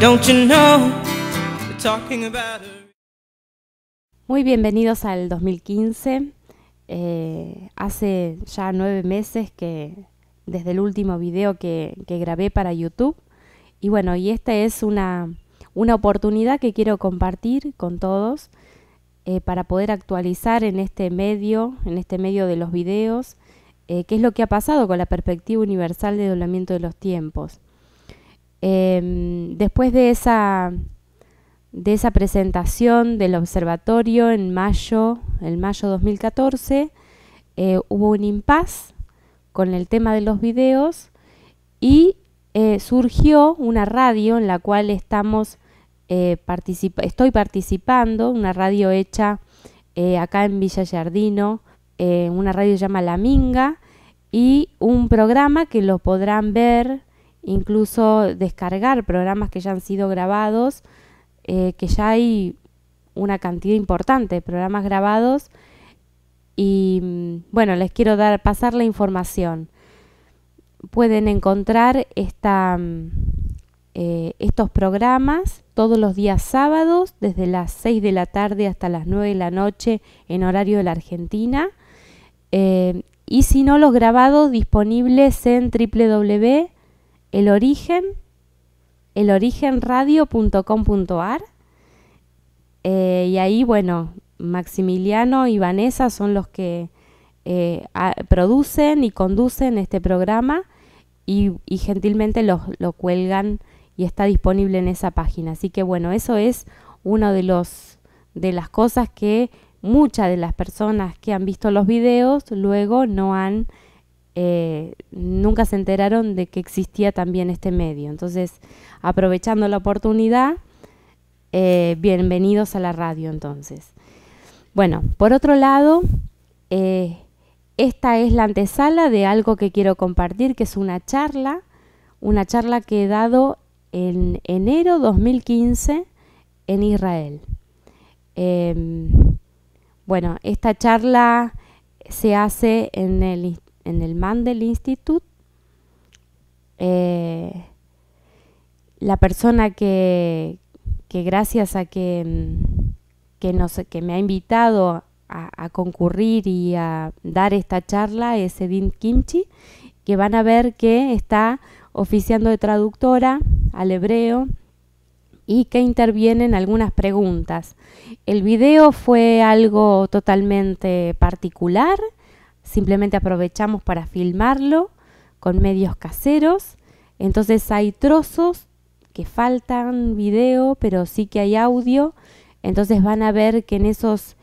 Don't you know we're talking about her? Muy bienvenidos al 2015. Hace ya 9 meses que desde el último video que grabé para YouTube. Y bueno, y esta es una oportunidad que quiero compartir con todos para poder actualizar en este medio de los videos, qué es lo que ha pasado con la perspectiva universal de desdoblamiento de los tiempos. Después de esa presentación del observatorio en mayo 2014, hubo un impasse con el tema de los videos y surgió una radio en la cual estoy participando, una radio hecha acá en Villa Giardino, una radio que se llama La Minga, y un programa que lo podrán ver, incluso descargar programas que ya han sido grabados, que ya hay una cantidad importante de programas grabados. Y bueno, les quiero pasar la información. Pueden encontrar estos programas todos los días sábados, desde las 6 de la tarde hasta las 9 de la noche en horario de la Argentina. Y si no, los grabados disponibles en elorigenradio.com.ar. Y ahí, bueno, Maximiliano y Vanessa son los que producen y conducen este programa y gentilmente lo cuelgan y está disponible en esa página. Así que bueno, eso es una de las cosas que muchas de las personas que han visto los videos luego nunca se enteraron de que existía también este medio. Entonces, aprovechando la oportunidad, bienvenidos a la radio entonces. Bueno, por otro lado, esta es la antesala de algo que quiero compartir, que es una charla que he dado en enero 2015 en Israel. Bueno, esta charla se hace en el Mandel Institute. La persona que gracias a que me ha invitado a concurrir y a dar esta charla es Edith Kimchi, que van a ver que está oficiando de traductora al hebreo y que interviene en algunas preguntas. El video fue algo totalmente particular, simplemente aprovechamos para filmarlo con medios caseros. Entonces hay trozos que faltan video, pero sí que hay audio. Entonces van a ver que en esos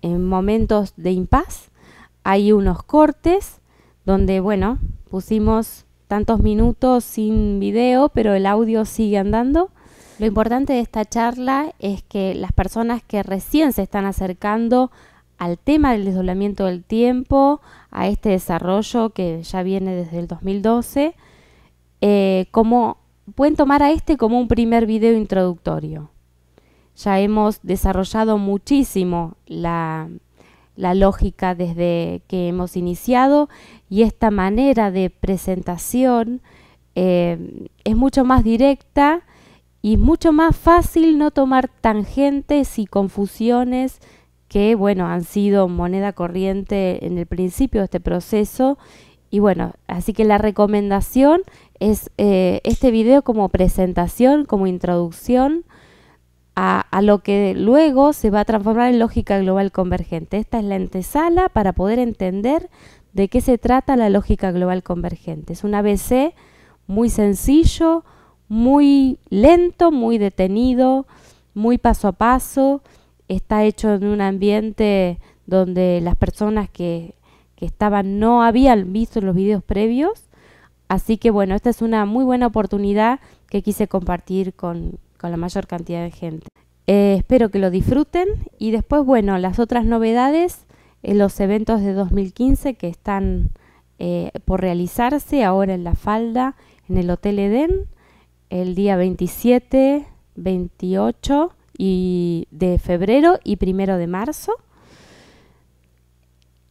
momentos de impasse hay unos cortes donde, bueno, pusimos tantos minutos sin video, pero el audio sigue andando. Lo importante de esta charla es que las personas que recién se están acercando al tema del desdoblamiento del tiempo, a este desarrollo que ya viene desde el 2012, pueden tomar a este como un primer video introductorio. Ya hemos desarrollado muchísimo la lógica desde que hemos iniciado, y esta manera de presentación es mucho más directa y mucho más fácil no tomar tangentes y confusiones que, bueno, han sido moneda corriente en el principio de este proceso. Y bueno, así que la recomendación es este video como presentación, como introducción a lo que luego se va a transformar en lógica global convergente. Esta es la antesala para poder entender de qué se trata la lógica global convergente. Es un ABC muy sencillo, muy lento, muy detenido, muy paso a paso. Está hecho en un ambiente donde las personas que estaban no habían visto los videos previos. Así que bueno, esta es una muy buena oportunidad que quise compartir con la mayor cantidad de gente. Espero que lo disfruten. Y después, bueno, las otras novedades en los eventos de 2015 que están por realizarse ahora en La Falda, en el Hotel Edén, el día 27, 28 de febrero y 1 de marzo.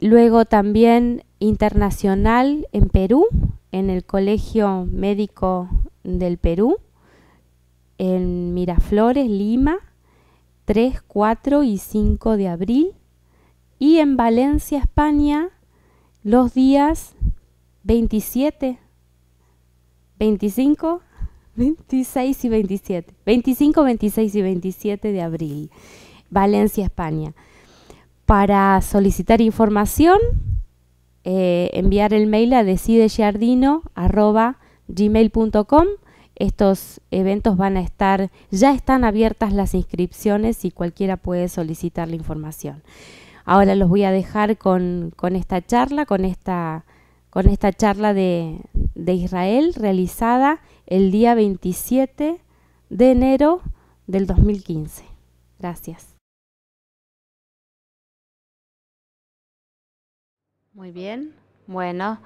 Luego también internacional en Perú, en el Colegio Médico del Perú, en Miraflores, Lima, 3, 4 y 5 de abril. Y en Valencia, España, los días 27, 25, 26 y 27. 25, 26 y 27 de abril. Valencia, España. Para solicitar información, enviar el mail a decideyardino@gmail.com. Estos eventos van a estar, ya están abiertas las inscripciones y cualquiera puede solicitar la información. Ahora los voy a dejar con esta charla, con esta charla de Israel realizada el día 27 de enero del 2015. Gracias. Muy bien, bueno,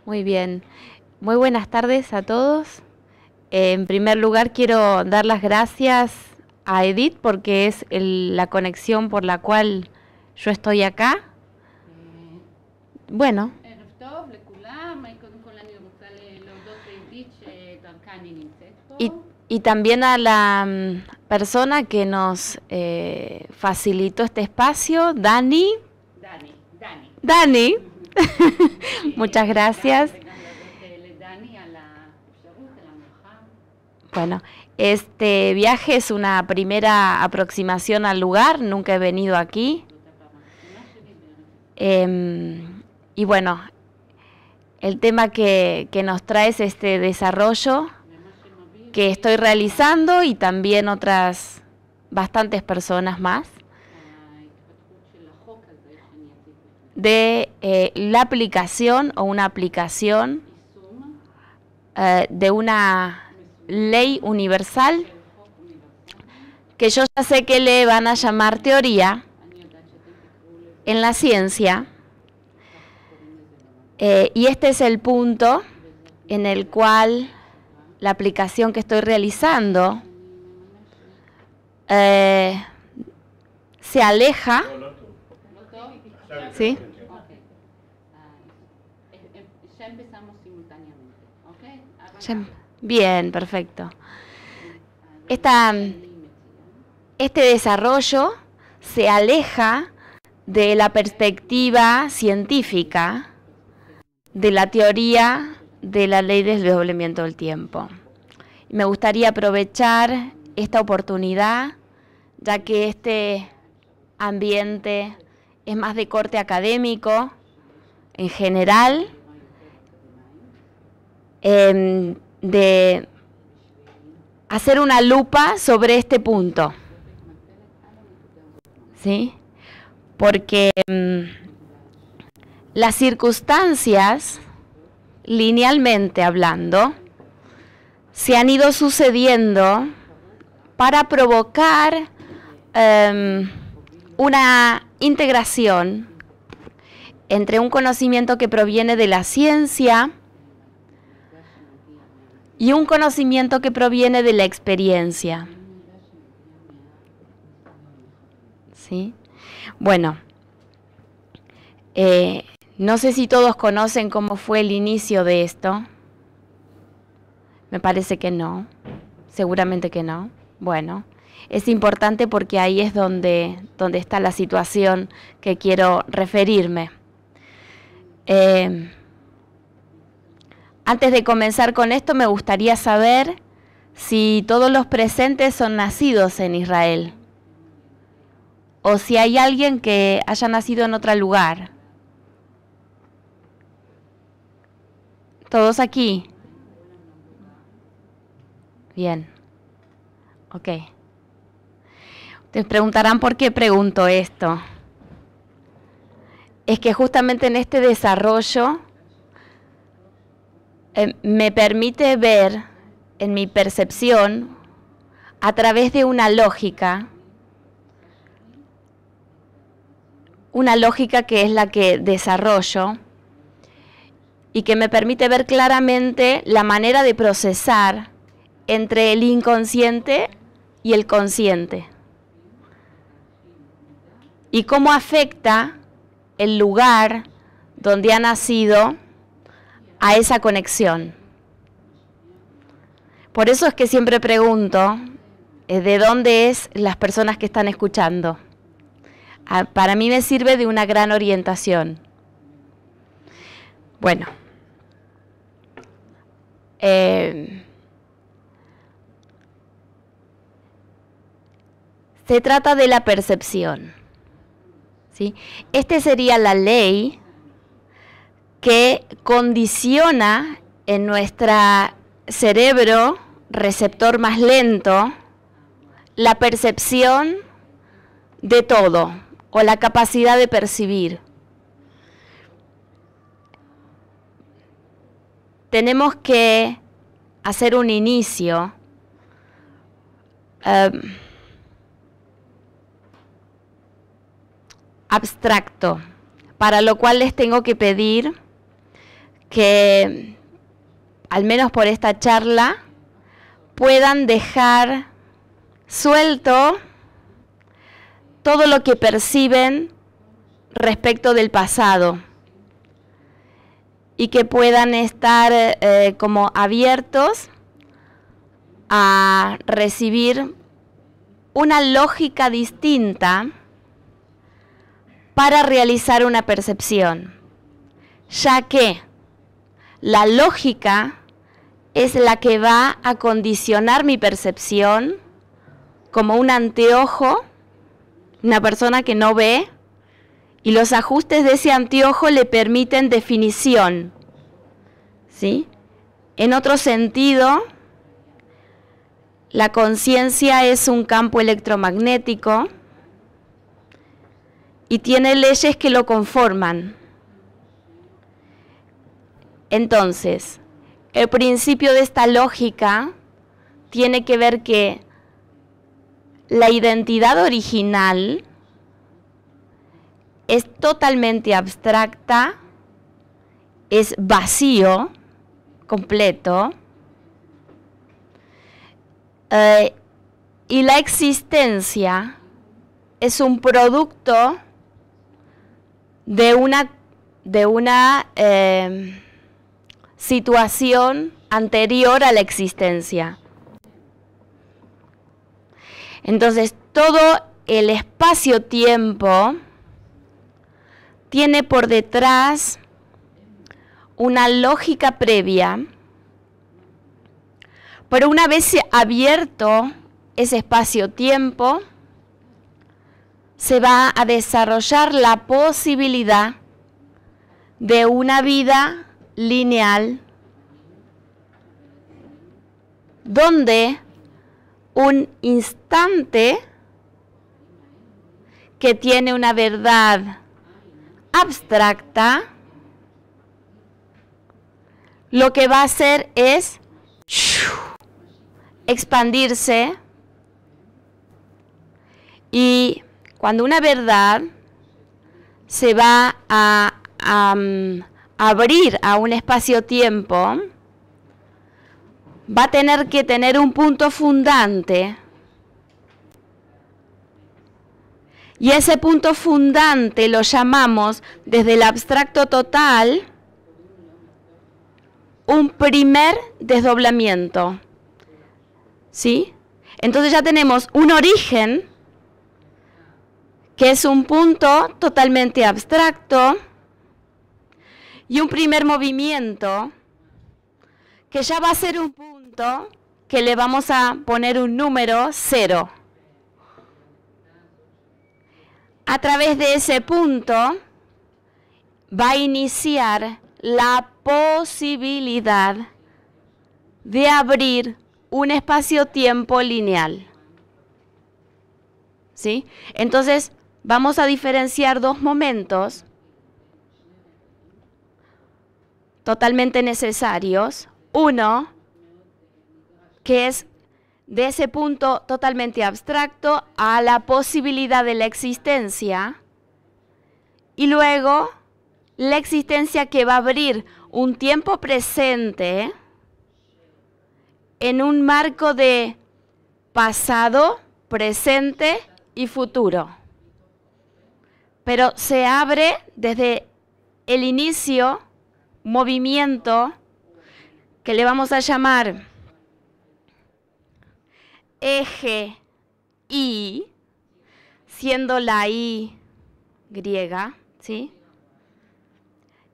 muy bien. Muy buenas tardes a todos. En primer lugar quiero dar las gracias a Edith porque es la conexión por la cual yo estoy acá. Bueno. Y también a la persona que nos facilitó este espacio, Dani. Dani. Muchas gracias. Bueno, este viaje es una primera aproximación al lugar, nunca he venido aquí. Y bueno, el tema que nos trae es este desarrollo que estoy realizando y también otras bastantes personas más de la aplicación o una aplicación de una ley universal que yo ya sé que le van a llamar teoría en la ciencia, y este es el punto en el cual la aplicación que estoy realizando se aleja. ¿Sí? Ya empezamos simultáneamente, ¿ok? Bien, perfecto. Este desarrollo se aleja de la perspectiva científica de la teoría de la ley del desdoblamiento del tiempo. Me gustaría aprovechar esta oportunidad, ya que este ambiente es más de corte académico en general, de hacer una lupa sobre este punto, ¿sí? Porque las circunstancias, linealmente hablando, se han ido sucediendo para provocar una integración entre un conocimiento que proviene de la ciencia y un conocimiento que proviene de la experiencia. ¿Sí? Bueno, no sé si todos conocen cómo fue el inicio de esto. Me parece que no, seguramente que no. Bueno, es importante porque ahí es donde está la situación que quiero referirme. Antes de comenzar con esto, me gustaría saber si todos los presentes son nacidos en Israel o si hay alguien que haya nacido en otro lugar. ¿Todos aquí? Bien. Ok. Ustedes preguntarán por qué pregunto esto. Es que justamente en este desarrollo me permite ver en mi percepción a través de una lógica que es la que desarrollo y que me permite ver claramente la manera de procesar entre el inconsciente y el consciente y cómo afecta el lugar donde ha nacido a esa conexión. Por eso es que siempre pregunto de dónde es las personas que están escuchando. Para mí me sirve de una gran orientación. Bueno. Se trata de la percepción, ¿sí? Esta sería la ley que condiciona en nuestro cerebro receptor más lento la percepción de todo o la capacidad de percibir. Tenemos que hacer un inicio abstracto, para lo cual les tengo que pedir que, al menos por esta charla, puedan dejar suelto todo lo que perciben respecto del pasado y que puedan estar como abiertos a recibir una lógica distinta para realizar una percepción, ya que la lógica es la que va a condicionar mi percepción como un anteojo, una persona que no ve, y los ajustes de ese anteojo le permiten definición, ¿sí? En otro sentido, la conciencia es un campo electromagnético y tiene leyes que lo conforman. Entonces, el principio de esta lógica tiene que ver que la identidad original es totalmente abstracta, es vacío, completo, y la existencia es un producto de una situación anterior a la existencia. Entonces, todo el espacio-tiempo tiene por detrás una lógica previa, pero una vez abierto ese espacio-tiempo, se va a desarrollar la posibilidad de una vida lineal, donde un instante que tiene una verdad abstracta, lo que va a hacer es expandirse, y cuando una verdad se va a abrir a un espacio-tiempo, va a tener que tener un punto fundante. Y ese punto fundante lo llamamos, desde el abstracto total, un primer desdoblamiento. ¿Sí? Entonces ya tenemos un origen, que es un punto totalmente abstracto, y un primer movimiento, que ya va a ser un punto que le vamos a poner un número 0. A través de ese punto va a iniciar la posibilidad de abrir un espacio-tiempo lineal. ¿Sí? Entonces, vamos a diferenciar dos momentos totalmente necesarios. Uno, que es de ese punto totalmente abstracto a la posibilidad de la existencia, y luego la existencia que va a abrir un tiempo presente en un marco de pasado, presente y futuro. Pero se abre desde el inicio, movimiento, que le vamos a llamar eje Y, siendo la Y griega, ¿sí?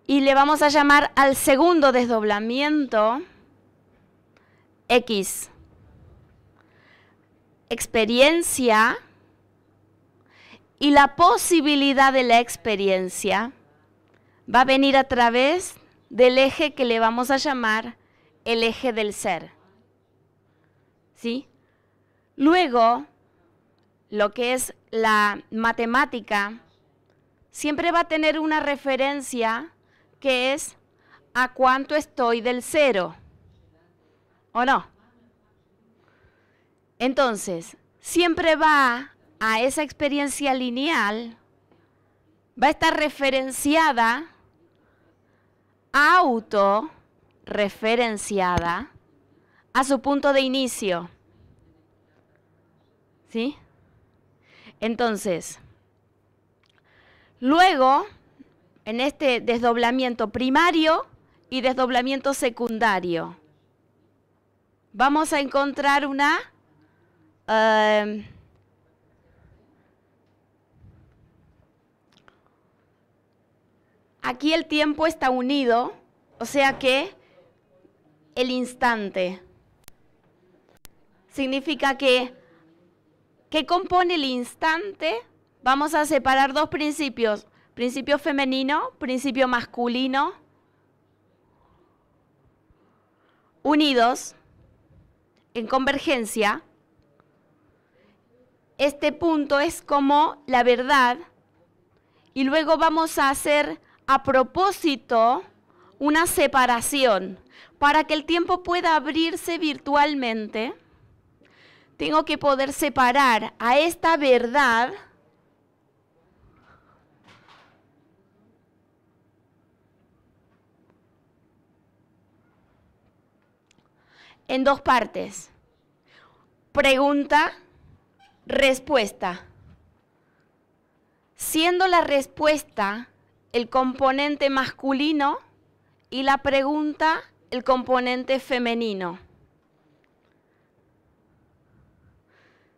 Y le vamos a llamar al segundo desdoblamiento X. Experiencia y la posibilidad de la experiencia va a venir a través del eje que le vamos a llamar el eje del ser. ¿Sí? Luego, lo que es la matemática siempre va a tener una referencia que es a cuánto estoy del cero, ¿o no? Entonces, siempre va a esa experiencia lineal, va a estar referenciada, autorreferenciada a su punto de inicio. ¿Sí? Entonces, luego, en este desdoblamiento primario y desdoblamiento secundario, vamos a encontrar una aquí el tiempo está unido, o sea que el instante significa que ¿qué compone el instante? Vamos a separar dos principios, principio femenino, principio masculino, unidos en convergencia. Este punto es como la verdad y luego vamos a hacer a propósito una separación. Para que el tiempo pueda abrirse virtualmente, tengo que poder separar a esta verdad en dos partes. Pregunta, respuesta. Siendo la respuesta el componente masculino y la pregunta el componente femenino.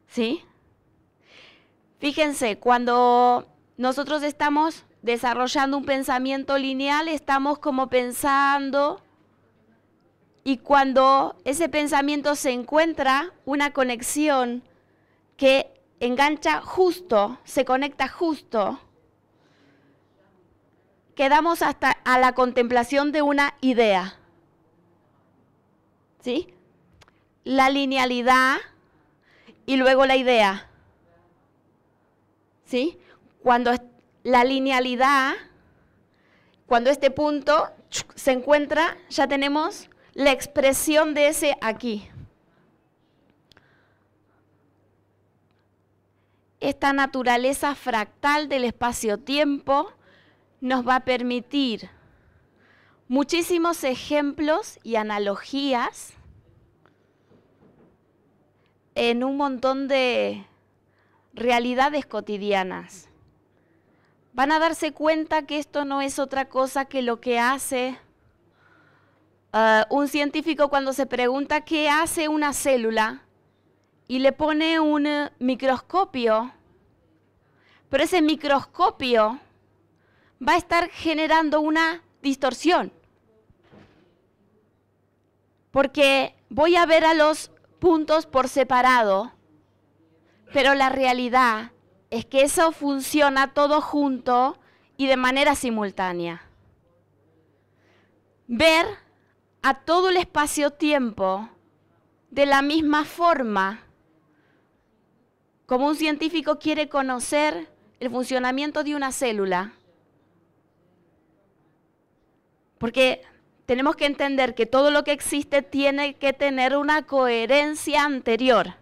¿Sí? Fíjense, cuando nosotros estamos desarrollando un pensamiento lineal, estamos como pensando, y cuando ese pensamiento se encuentra una conexión que engancha justo, se conecta justo, quedamos hasta a la contemplación de una idea. ¿Sí? La linealidad y luego la idea. ¿Sí? Cuando la linealidad, cuando este punto se encuentra, ya tenemos la expresión de ese aquí. Esta naturaleza fractal del espacio-tiempo nos va a permitir muchísimos ejemplos y analogías en un montón de realidades cotidianas. Van a darse cuenta que esto no es otra cosa que lo que hace un científico cuando se pregunta qué hace una célula y le pone un microscopio, pero ese microscopio va a estar generando una distorsión, porque voy a ver a los puntos por separado, pero la realidad es que eso funciona todo junto y de manera simultánea. Ver a todo el espacio-tiempo de la misma forma, como un científico quiere conocer el funcionamiento de una célula, porque tenemos que entender que todo lo que existe tiene que tener una coherencia anterior.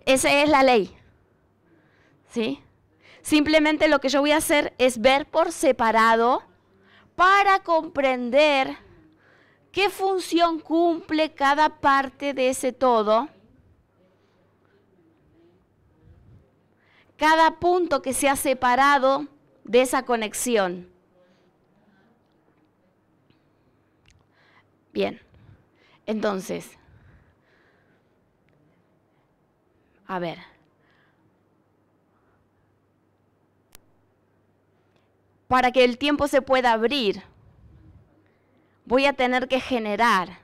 Esa es la ley. ¿Sí? Simplemente lo que yo voy a hacer es ver por separado para comprender qué función cumple cada parte de ese todo, cada punto que se ha separado de esa conexión. Bien, entonces, A ver. Para que el tiempo se pueda abrir, voy a tener que generar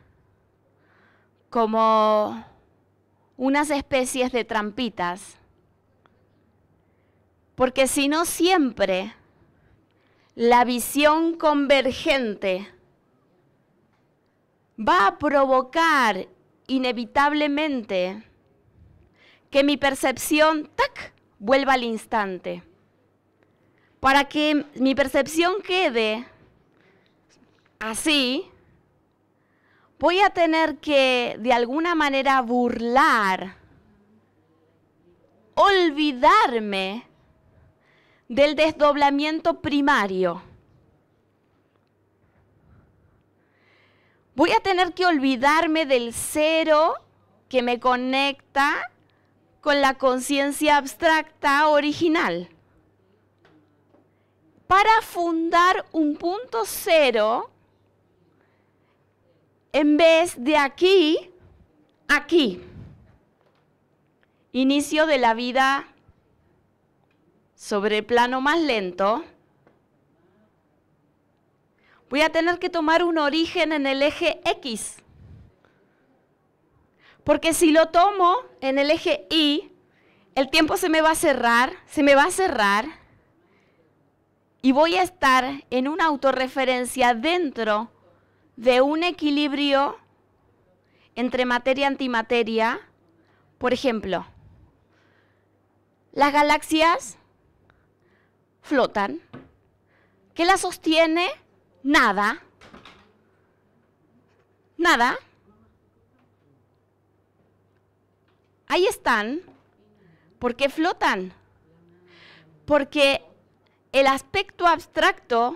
como unas especies de trampitas. Porque si no, siempre la visión convergente va a provocar inevitablemente que mi percepción, ¡tac!, vuelva al instante. Para que mi percepción quede así, voy a tener que de alguna manera burlar, olvidarme del desdoblamiento primario. Voy a tener que olvidarme del cero que me conecta con la conciencia abstracta original, para fundar un punto cero en vez de aquí, aquí. Inicio de la vida sobre el plano más lento. Voy a tener que tomar un origen en el eje X. Porque si lo tomo en el eje Y, el tiempo se me va a cerrar, y voy a estar en una autorreferencia dentro de un equilibrio entre materia y antimateria. Por ejemplo, las galaxias flotan. ¿Qué las sostiene? Nada. Nada. Ahí están. ¿Por qué flotan? Porque el aspecto abstracto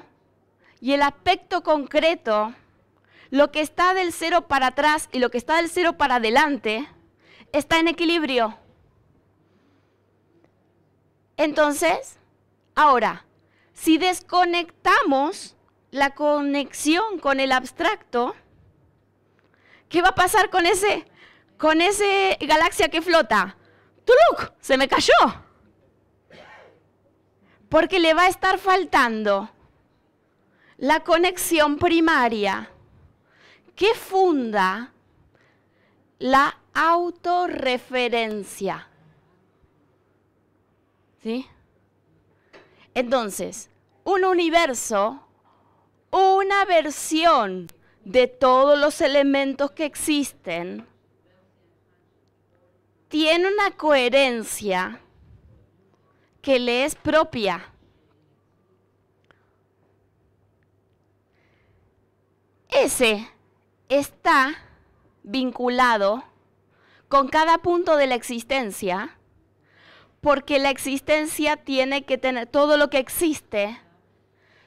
y el aspecto concreto, lo que está del cero para atrás y lo que está del cero para adelante, está en equilibrio. Entonces, ahora, si desconectamos la conexión con el abstracto, ¿qué va a pasar con ese galaxia que flota? ¡Tuluk! Se me cayó. Porque le va a estar faltando la conexión primaria que funda la autorreferencia. ¿Sí? Entonces, un universo, una versión de todos los elementos que existen, tiene una coherencia que le es propia. Ese está vinculado con cada punto de la existencia, porque la existencia tiene que tener todo lo que existe.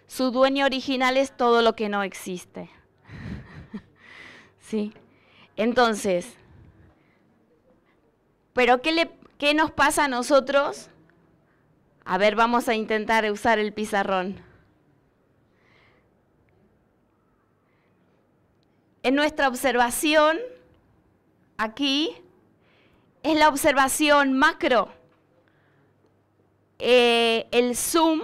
Su dueño original es todo lo que no existe. ¿Sí? Entonces, ¿pero qué nos pasa a nosotros? A ver, vamos a intentar usar el pizarrón. En nuestra observación, aquí, es la observación macro. El zoom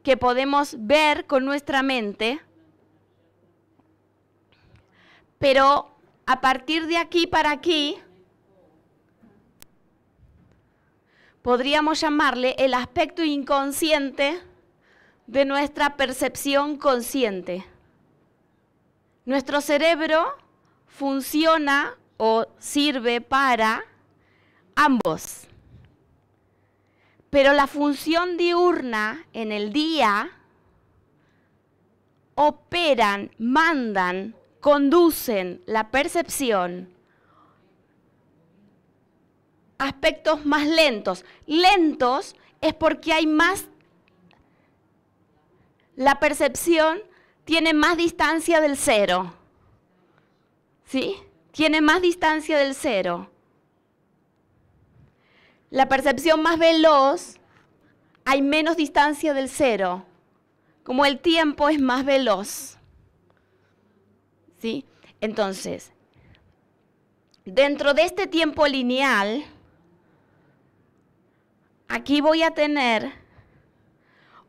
que podemos ver con nuestra mente, pero a partir de aquí para aquí, podríamos llamarle el aspecto inconsciente de nuestra percepción consciente. Nuestro cerebro funciona o sirve para ambos. Pero la función diurna en el día operan, mandan, conducen la percepción aspectos más lentos. Lentos es porque hay más, la percepción tiene más distancia del cero. ¿Sí? Tiene más distancia del cero. La percepción más veloz, hay menos distancia del cero. Como el tiempo es más veloz. ¿Sí? Entonces, dentro de este tiempo lineal, aquí voy a tener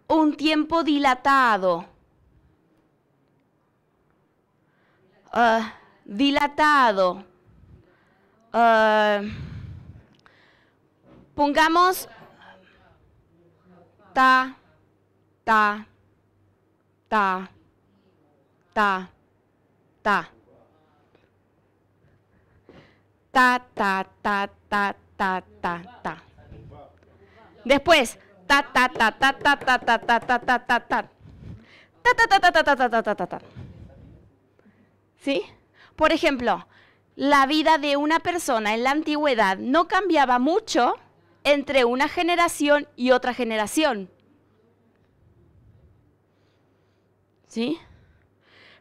un tiempo dilatado. Pongamos ta, ta, ta, ta, ta. Ta, ta, ta, ta, ta, ta, ta. Después, ta, ta, ta, ta, ta, ta, ta, ta, ta, ta, ta, ta. Ta, ta, ta, ta, ta, ta, ta, ta, ta, ta. ¿Sí? Por ejemplo, la vida de una persona en la antigüedad no cambiaba mucho entre una generación y otra generación. ¿Sí?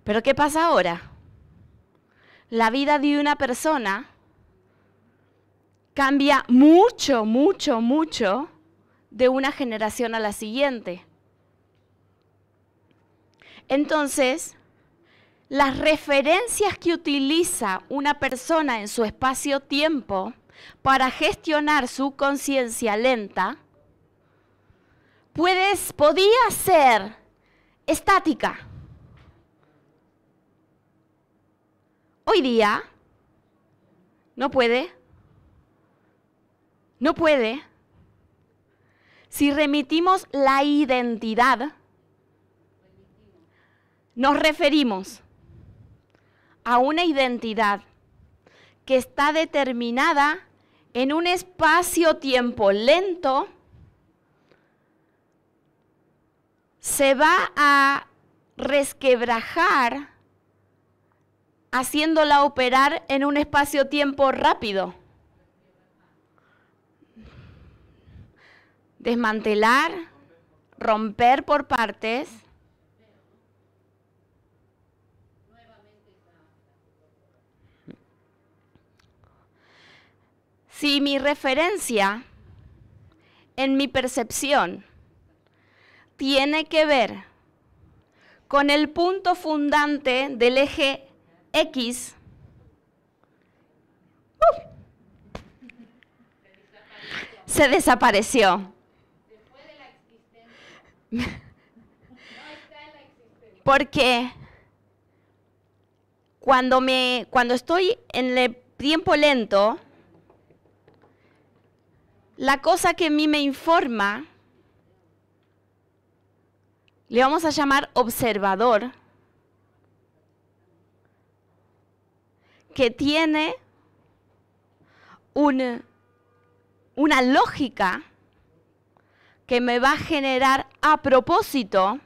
Pero ¿qué pasa ahora? La vida de una persona cambia mucho, mucho, mucho de una generación a la siguiente. Entonces, las referencias que utiliza una persona en su espacio-tiempo para gestionar su conciencia lenta podía ser estática. Hoy día no puede. No puede. Si remitimos la identidad, nos referimos a una identidad que está determinada en un espacio-tiempo lento, se va a resquebrajar haciéndola operar en un espacio-tiempo rápido. Desmantelar, romper por partes. Si mi referencia en mi percepción tiene que ver con el punto fundante del eje X, se desapareció. Porque cuando estoy en el tiempo lento, la cosa que a mí me informa, le vamos a llamar observador, que tiene una lógica que me va a generar a propósito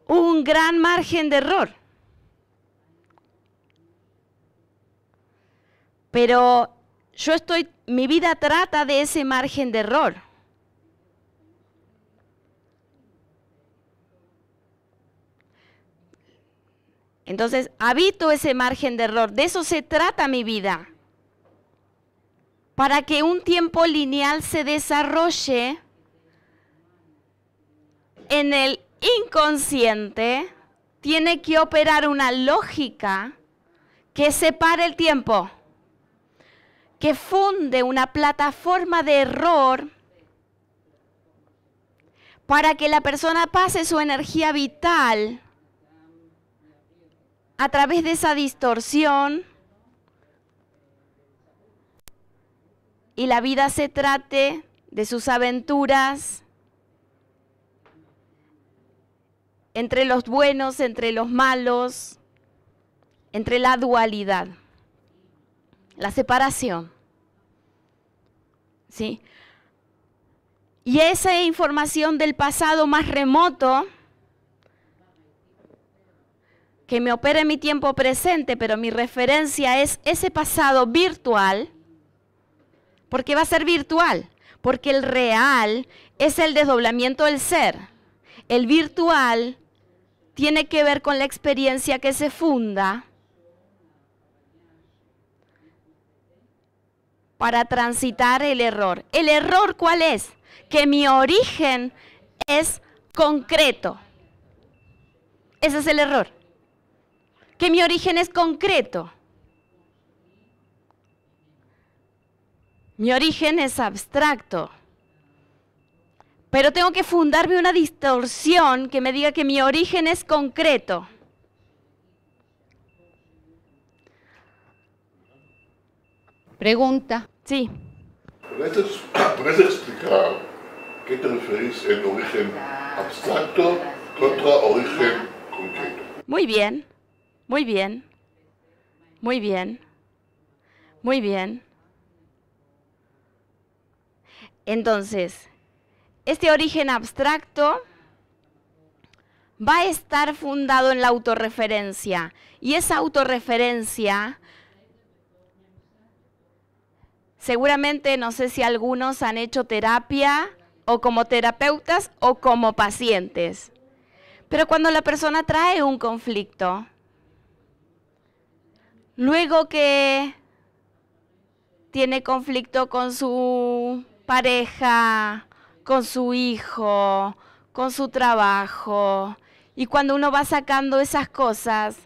un gran margen de error. Pero mi vida trata de ese margen de error. Entonces, habito ese margen de error. De eso se trata mi vida. Para que un tiempo lineal se desarrolle en el inconsciente, tiene que operar una lógica que separe el tiempo, que funde una plataforma de error para que la persona pase su energía vital a través de esa distorsión y la vida se trate de sus aventuras entre los buenos, entre los malos, entre la dualidad, la separación. ¿Sí? Y esa información del pasado más remoto, que me opera en mi tiempo presente, pero mi referencia es ese pasado virtual, porque va a ser virtual, porque el real es el desdoblamiento del ser. El virtual tiene que ver con la experiencia que se funda para transitar el error. ¿El error cuál es? Que mi origen es concreto. Ese es el error. Que mi origen es concreto. Mi origen es abstracto. Pero tengo que fundarme una distorsión que me diga que mi origen es concreto. Pregunta. Sí. ¿Puedes explicar qué te referís en origen abstracto contra origen concreto? Muy bien, muy bien, muy bien, muy bien. Entonces, este origen abstracto va a estar fundado en la autorreferencia. Y esa autorreferencia, seguramente no sé si algunos han hecho terapia o como terapeutas o como pacientes. Pero cuando la persona trae un conflicto, luego que tiene conflicto con su pareja, con su hijo, con su trabajo, y cuando uno va sacando esas cosas,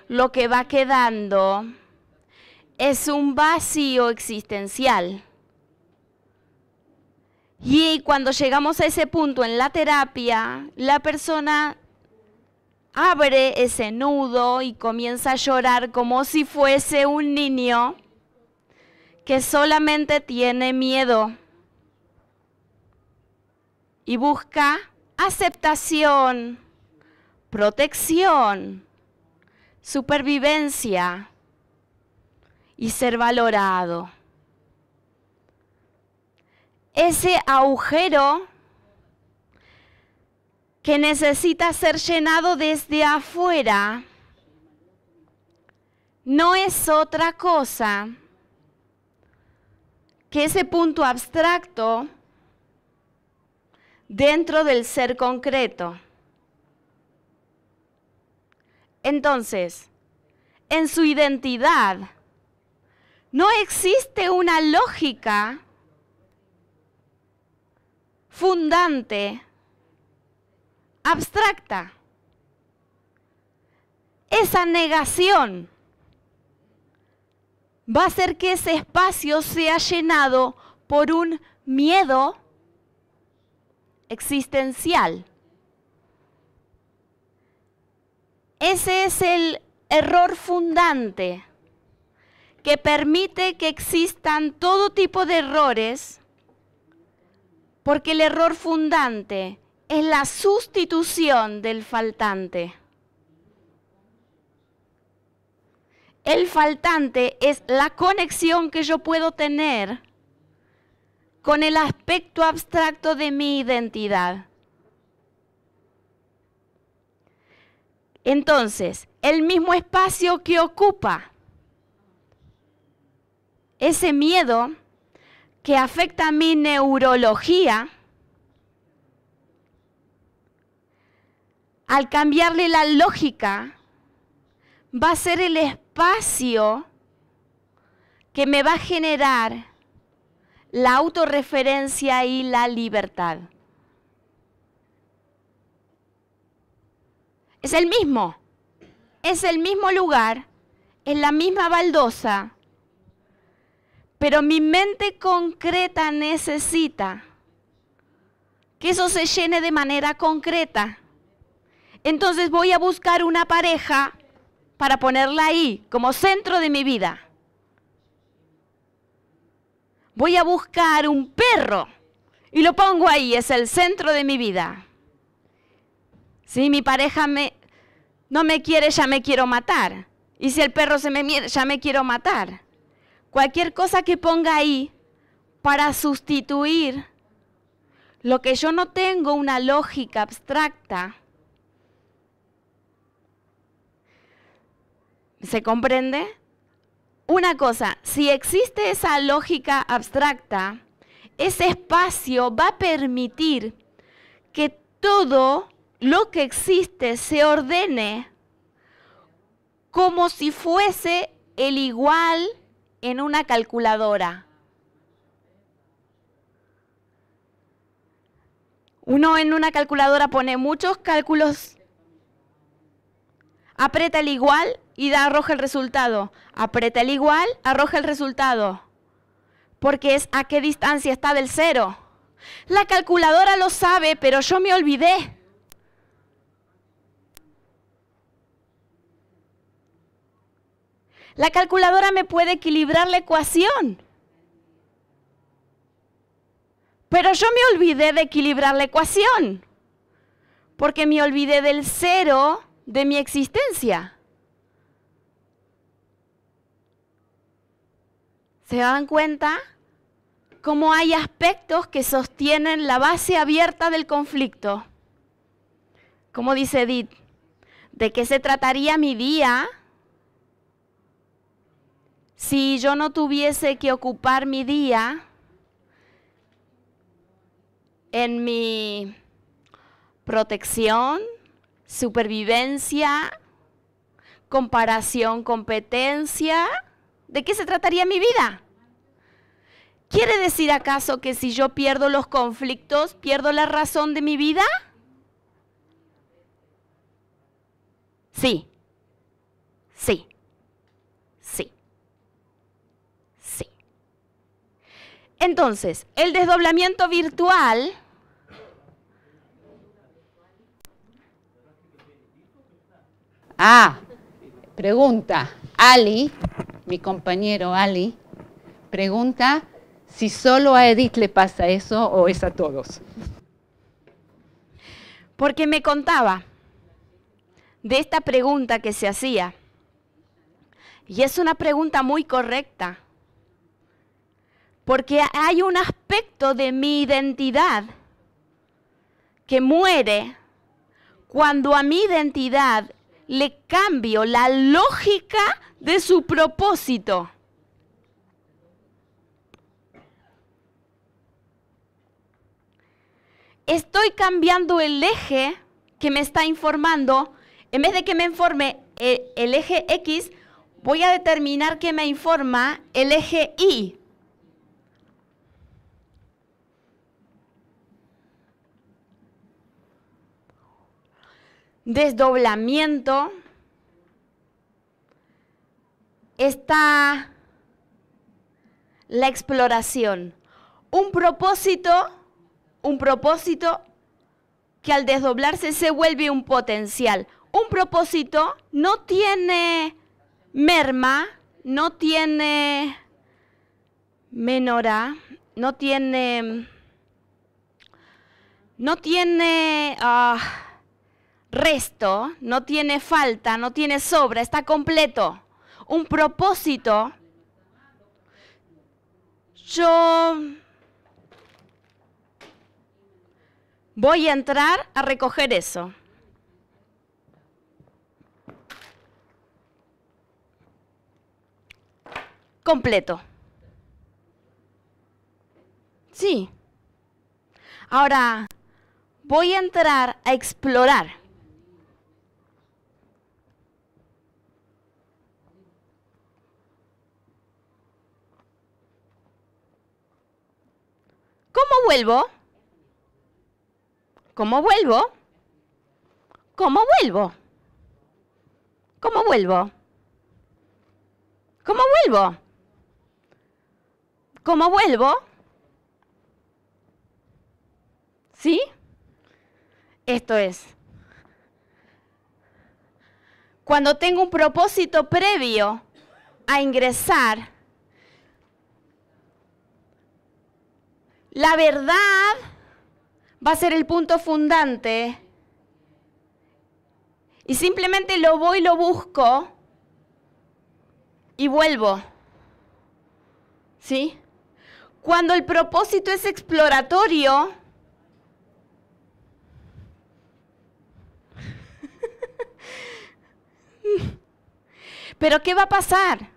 lo que va quedando es un vacío existencial. Y cuando llegamos a ese punto en la terapia, la persona abre ese nudo y comienza a llorar como si fuese un niño que solamente tiene miedo y busca aceptación, protección, supervivencia y ser valorado. Ese agujero que necesita ser llenado desde afuera no es otra cosa que ese punto abstracto dentro del ser concreto. Entonces, en su identidad no existe una lógica fundante, abstracta. Esa negación va a hacer que ese espacio sea llenado por un miedo existencial. Ese es el error fundante que permite que existan todo tipo de errores, porque el error fundante es la sustitución del faltante. El faltante es la conexión que yo puedo tener con el aspecto abstracto de mi identidad. Entonces, el mismo espacio que ocupa ese miedo que afecta a mi neurología, al cambiarle la lógica, va a ser el espacio que me va a generar la autorreferencia y la libertad. Es el mismo lugar, es la misma baldosa, pero mi mente concreta necesita que eso se llene de manera concreta. Entonces voy a buscar una pareja para ponerla ahí como centro de mi vida. Voy a buscar un perro y lo pongo ahí, es el centro de mi vida. Si mi pareja no me quiere, ya me quiero matar. Y si el perro se me mira, ya me quiero matar. Cualquier cosa que ponga ahí para sustituir lo que yo no tengo una lógica abstracta. ¿Se comprende? Una cosa, si existe esa lógica abstracta, ese espacio va a permitir que todo lo que existe se ordene como si fuese el igual en una calculadora. Uno en una calculadora pone muchos cálculos, aprieta el igual y arroja el resultado. Aprieta el igual, arroja el resultado. porque es a qué distancia está del cero. La calculadora lo sabe, pero yo me olvidé. La calculadora me puede equilibrar la ecuación, pero yo me olvidé de equilibrar la ecuación, porque me olvidé del cero de mi existencia. ¿Se dan cuenta? Cómo hay aspectos que sostienen la base abierta del conflicto. Como dice Edith, ¿de qué se trataría mi día si yo no tuviese que ocupar mi día en mi protección, supervivencia, comparación, competencia? ¿De qué se trataría mi vida? ¿Quiere decir acaso que si yo pierdo los conflictos, pierdo la razón de mi vida? Sí, sí, sí, sí. Entonces, el desdoblamiento virtual Pregunta, Ali, mi compañero Ali, pregunta si solo a Edith le pasa eso o es a todos. porque me contaba de esta pregunta que se hacía. Y es una pregunta muy correcta, porque hay un aspecto de mi identidad que muere cuando a mi identidad le cambio la lógica de su propósito. Estoy cambiando el eje que me está informando. En vez de que me informe el eje X, voy a determinar que me informa el eje Y. Desdoblamiento está la exploración. Un propósito que al desdoblarse se vuelve un potencial. Un propósito no tiene merma, no tiene menora, no tiene resto, no tiene falta, no tiene sobra, está completo. Un propósito, yo voy a entrar a recoger eso. Completo. Sí. Ahora, voy a entrar a explorar. ¿Cómo vuelvo? ¿Cómo vuelvo? ¿Cómo vuelvo? ¿Cómo vuelvo? ¿Cómo vuelvo? ¿Cómo vuelvo? ¿Sí? Esto es. Cuando tengo un propósito previo a ingresar, la verdad va a ser el punto fundante y simplemente lo voy, lo busco y vuelvo. ¿Sí? Cuando el propósito es exploratorio, ¿pero qué va a pasar?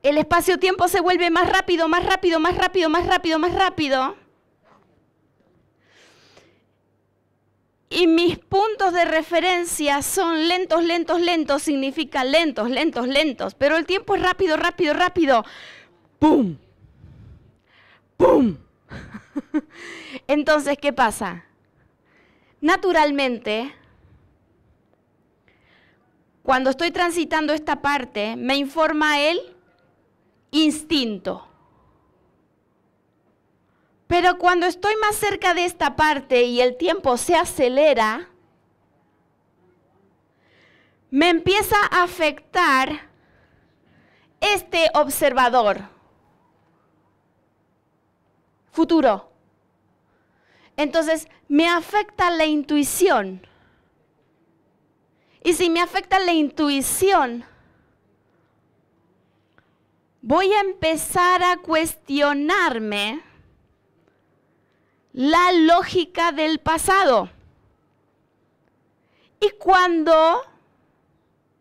El espacio-tiempo se vuelve más rápido, más rápido, más rápido, más rápido, más rápido. Y mis puntos de referencia son lentos, lentos, lentos, significa lentos, lentos, lentos. Pero el tiempo es rápido, rápido, rápido. ¡Pum! ¡Pum! Entonces, ¿qué pasa? Naturalmente, cuando estoy transitando esta parte, me informa el instinto. Pero cuando estoy más cerca de esta parte y el tiempo se acelera, me empieza a afectar este observador futuro. Entonces, me afecta la intuición. Y si me afecta la intuición, voy a empezar a cuestionarme la lógica del pasado. Y cuando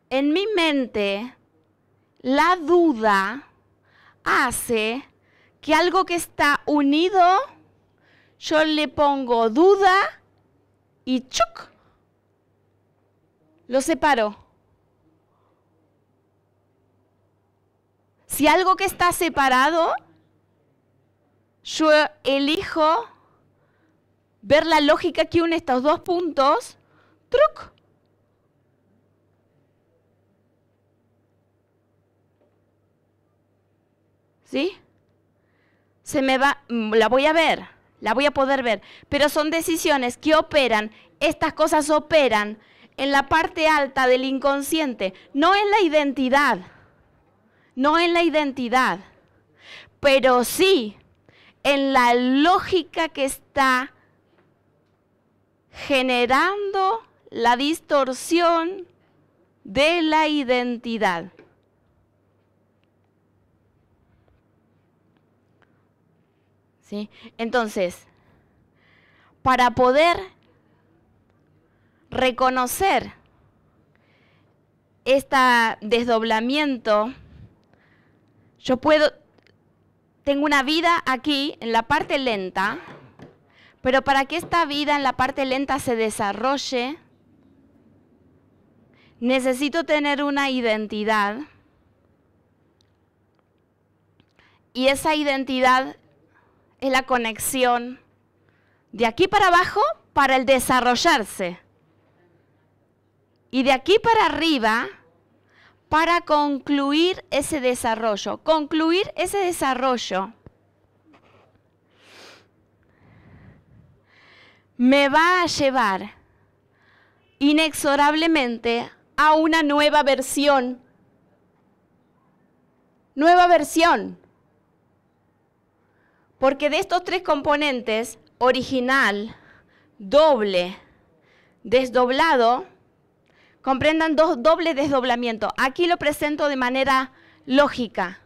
en mi mente la duda hace que algo que está unido, yo le pongo duda y ¡chuc! Lo separo. Si algo que está separado, yo elijo ver la lógica que une estos dos puntos, ¡truc! ¿Sí? Se me va, la voy a ver, la voy a poder ver, pero son decisiones que operan, estas cosas operan en la parte alta del inconsciente, no en la identidad, no en la identidad, pero sí en la lógica que está generando la distorsión de la identidad. ¿Sí? Entonces, para poder reconocer este desdoblamiento, tengo una vida aquí en la parte lenta, pero para que esta vida en la parte lenta se desarrolle, necesito tener una identidad, y esa identidad es la conexión de aquí para abajo para el desarrollarse. Y de aquí para arriba para concluir ese desarrollo. Concluir ese desarrollo me va a llevar inexorablemente a una nueva versión. Nueva versión. Porque de estos tres componentes, original, doble, desdoblado, comprendan doble desdoblamiento. Aquí lo presento de manera lógica.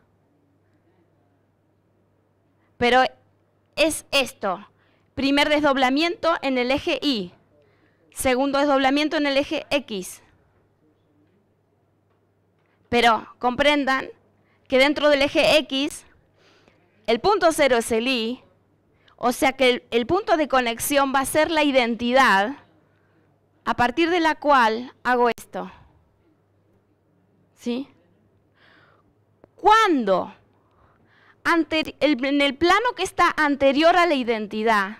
Pero es esto. Primer desdoblamiento en el eje Y. Segundo desdoblamiento en el eje X. Pero comprendan que dentro del eje X, el punto cero es el Y, o sea que el punto de conexión va a ser la identidad, a partir de la cual hago esto. ¿Sí? Cuando en el plano que está anterior a la identidad,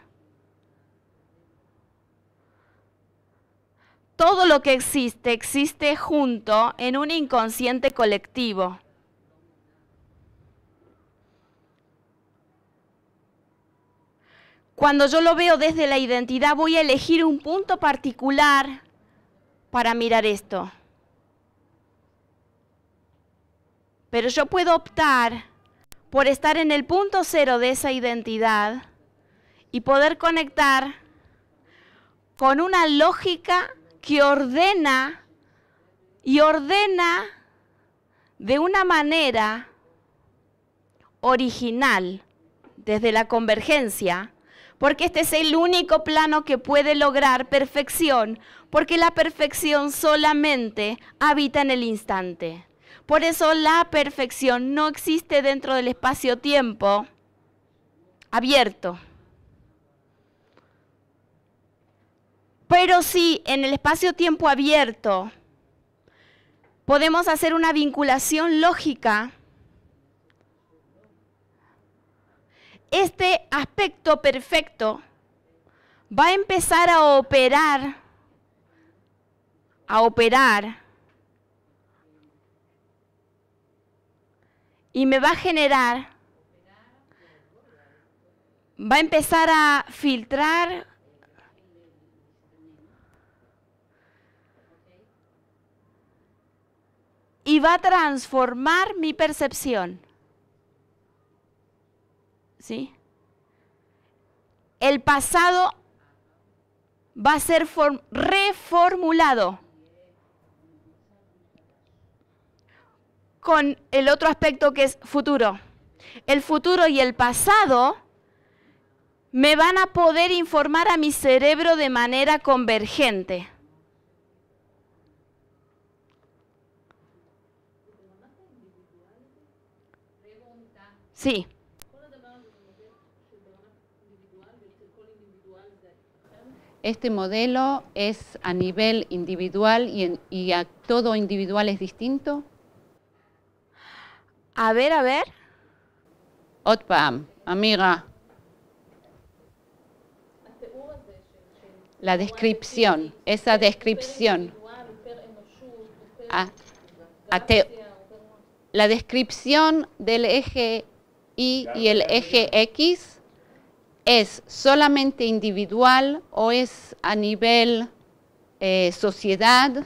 todo lo que existe, existe junto en un inconsciente colectivo. Cuando yo lo veo desde la identidad, voy a elegir un punto particular para mirar esto. Pero yo puedo optar por estar en el punto cero de esa identidad y poder conectar con una lógica que ordena de una manera original, desde la convergencia, porque este es el único plano que puede lograr perfección, porque la perfección solamente habita en el instante. Por eso la perfección no existe dentro del espacio-tiempo abierto. Pero sí, en el espacio-tiempo abierto podemos hacer una vinculación lógica. Este aspecto perfecto va a empezar a operar y me va a generar va a empezar a filtrar y va a transformar mi percepción. ¿Sí? El pasado va a ser reformulado con el otro aspecto que es futuro. El futuro y el pasado me van a poder informar a mi cerebro de manera convergente. Sí. Este modelo es a nivel individual y a todo individual es distinto. A ver, a ver. עוד פעם, amiga. La descripción, esa descripción. La descripción del eje Y y el eje X es solamente individual o es a nivel sociedad,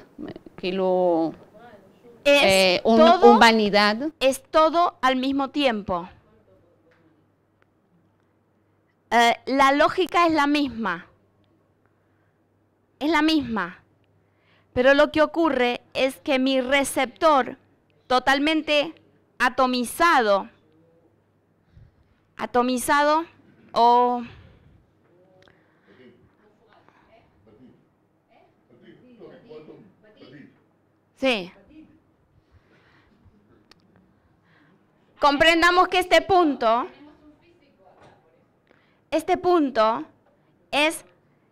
humanidad. Es todo al mismo tiempo. La lógica es la misma. Es la misma. Pero lo que ocurre es que mi receptor totalmente atomizado o sí. Comprendamos que este punto es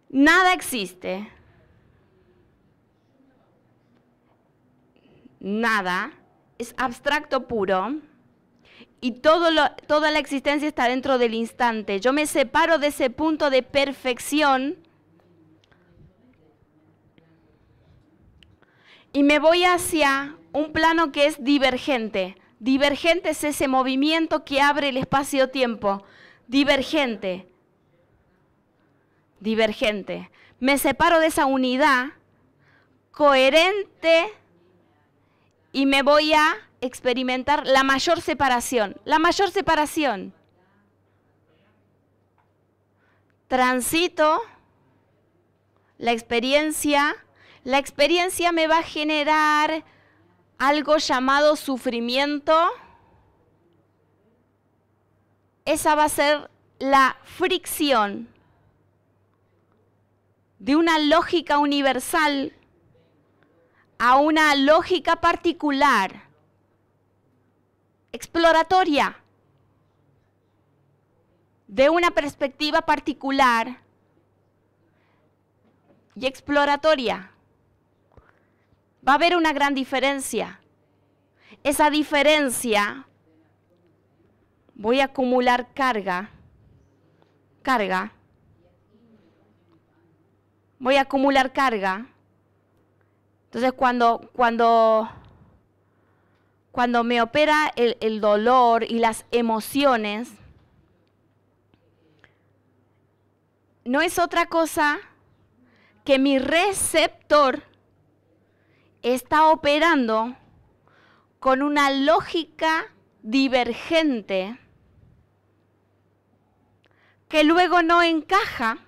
nada existe. Nada es abstracto puro y toda la existencia está dentro del instante. Yo me separo de ese punto de perfección y me voy hacia un plano que es divergente. Divergente es ese movimiento que abre el espacio-tiempo. Divergente. Divergente. Me separo de esa unidad coherente y me voy a experimentar la mayor separación. La mayor separación. Transito la experiencia. La experiencia me va a generar algo llamado sufrimiento. Esa va a ser la fricción de una lógica universal a una lógica particular, exploratoria, de una perspectiva particular y exploratoria. Va a haber una gran diferencia. Esa diferencia, voy a acumular carga, voy a acumular carga. Entonces cuando me opera el dolor y las emociones, no es otra cosa que mi receptor está operando con una lógica divergente que luego no encaja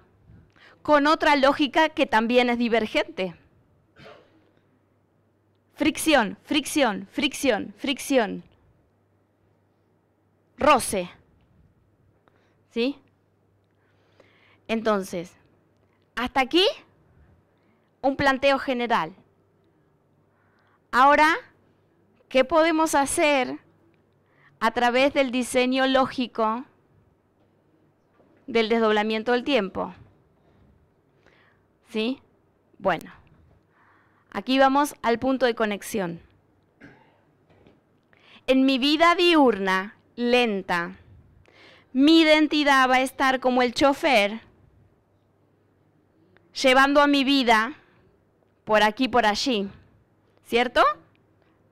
con otra lógica que también es divergente. Fricción, fricción, fricción, fricción. Roce. ¿Sí? Entonces, hasta aquí un planteo general. Ahora, ¿qué podemos hacer a través del diseño lógico del desdoblamiento del tiempo? ¿Sí? Bueno. Aquí vamos al punto de conexión. En mi vida diurna, lenta, mi identidad va a estar como el chofer, llevando a mi vida por aquí, por allí, ¿cierto?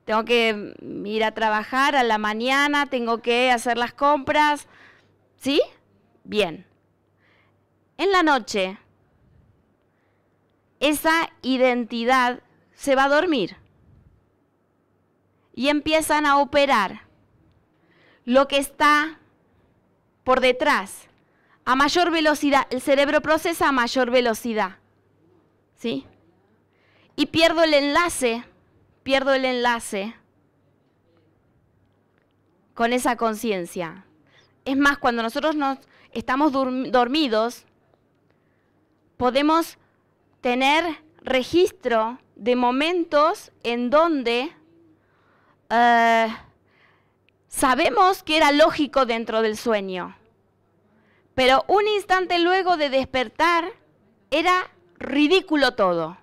Tengo que ir a trabajar a la mañana, tengo que hacer las compras, ¿sí? Bien. En la noche, esa identidad se va a dormir y empiezan a operar lo que está por detrás a mayor velocidad. El cerebro procesa a mayor velocidad, ¿sí? Y pierdo el enlace con esa conciencia. Es más, cuando nosotros estamos dormidos, podemos tener registro de momentos en donde sabemos que era lógico dentro del sueño, pero un instante luego de despertar era ridículo todo.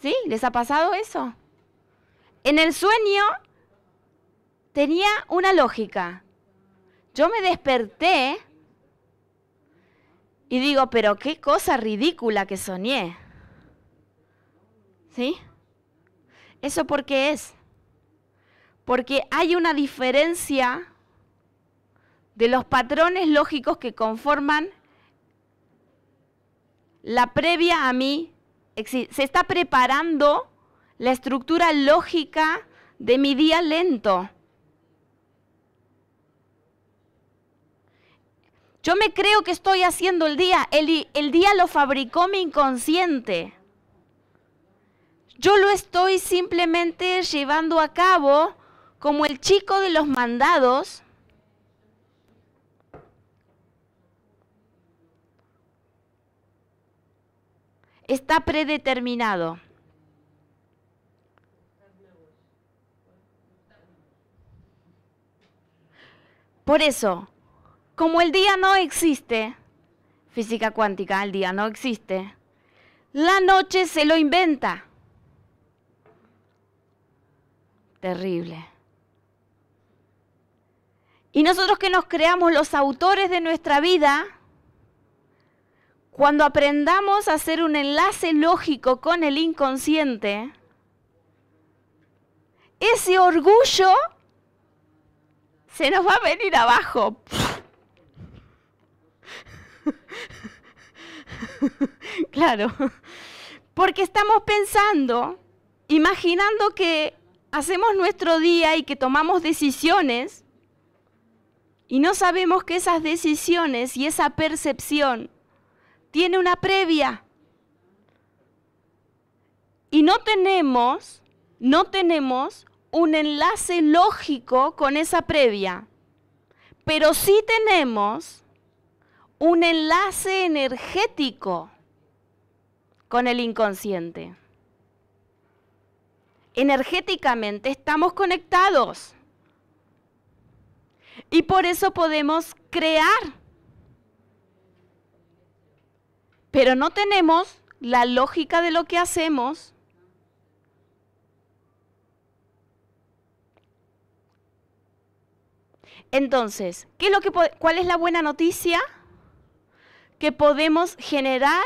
¿Sí? ¿Les ha pasado eso? En el sueño tenía una lógica. Yo me desperté y digo, pero qué cosa ridícula que soñé. ¿Sí? ¿Eso por qué es? Porque hay una diferencia de los patrones lógicos que conforman la previa a mí. Se está preparando la estructura lógica de mi día lento. Yo me creo que estoy haciendo el día. El día lo fabricó mi inconsciente. Yo lo estoy simplemente llevando a cabo como el chico de los mandados. Está predeterminado. Por eso, como el día no existe, física cuántica, el día no existe, la noche se lo inventa. Terrible. Y nosotros que nos creamos los autores de nuestra vida, cuando aprendamos a hacer un enlace lógico con el inconsciente, ese orgullo se nos va a venir abajo. Claro, porque estamos pensando, imaginando que hacemos nuestro día y que tomamos decisiones y no sabemos que esas decisiones y esa percepción tiene una previa. Y no tenemos un enlace lógico con esa previa, pero sí tenemos un enlace energético con el inconsciente. Energéticamente estamos conectados y por eso podemos crear, pero no tenemos la lógica de lo que hacemos. Entonces, ¿cuál es la buena noticia? Que podemos generar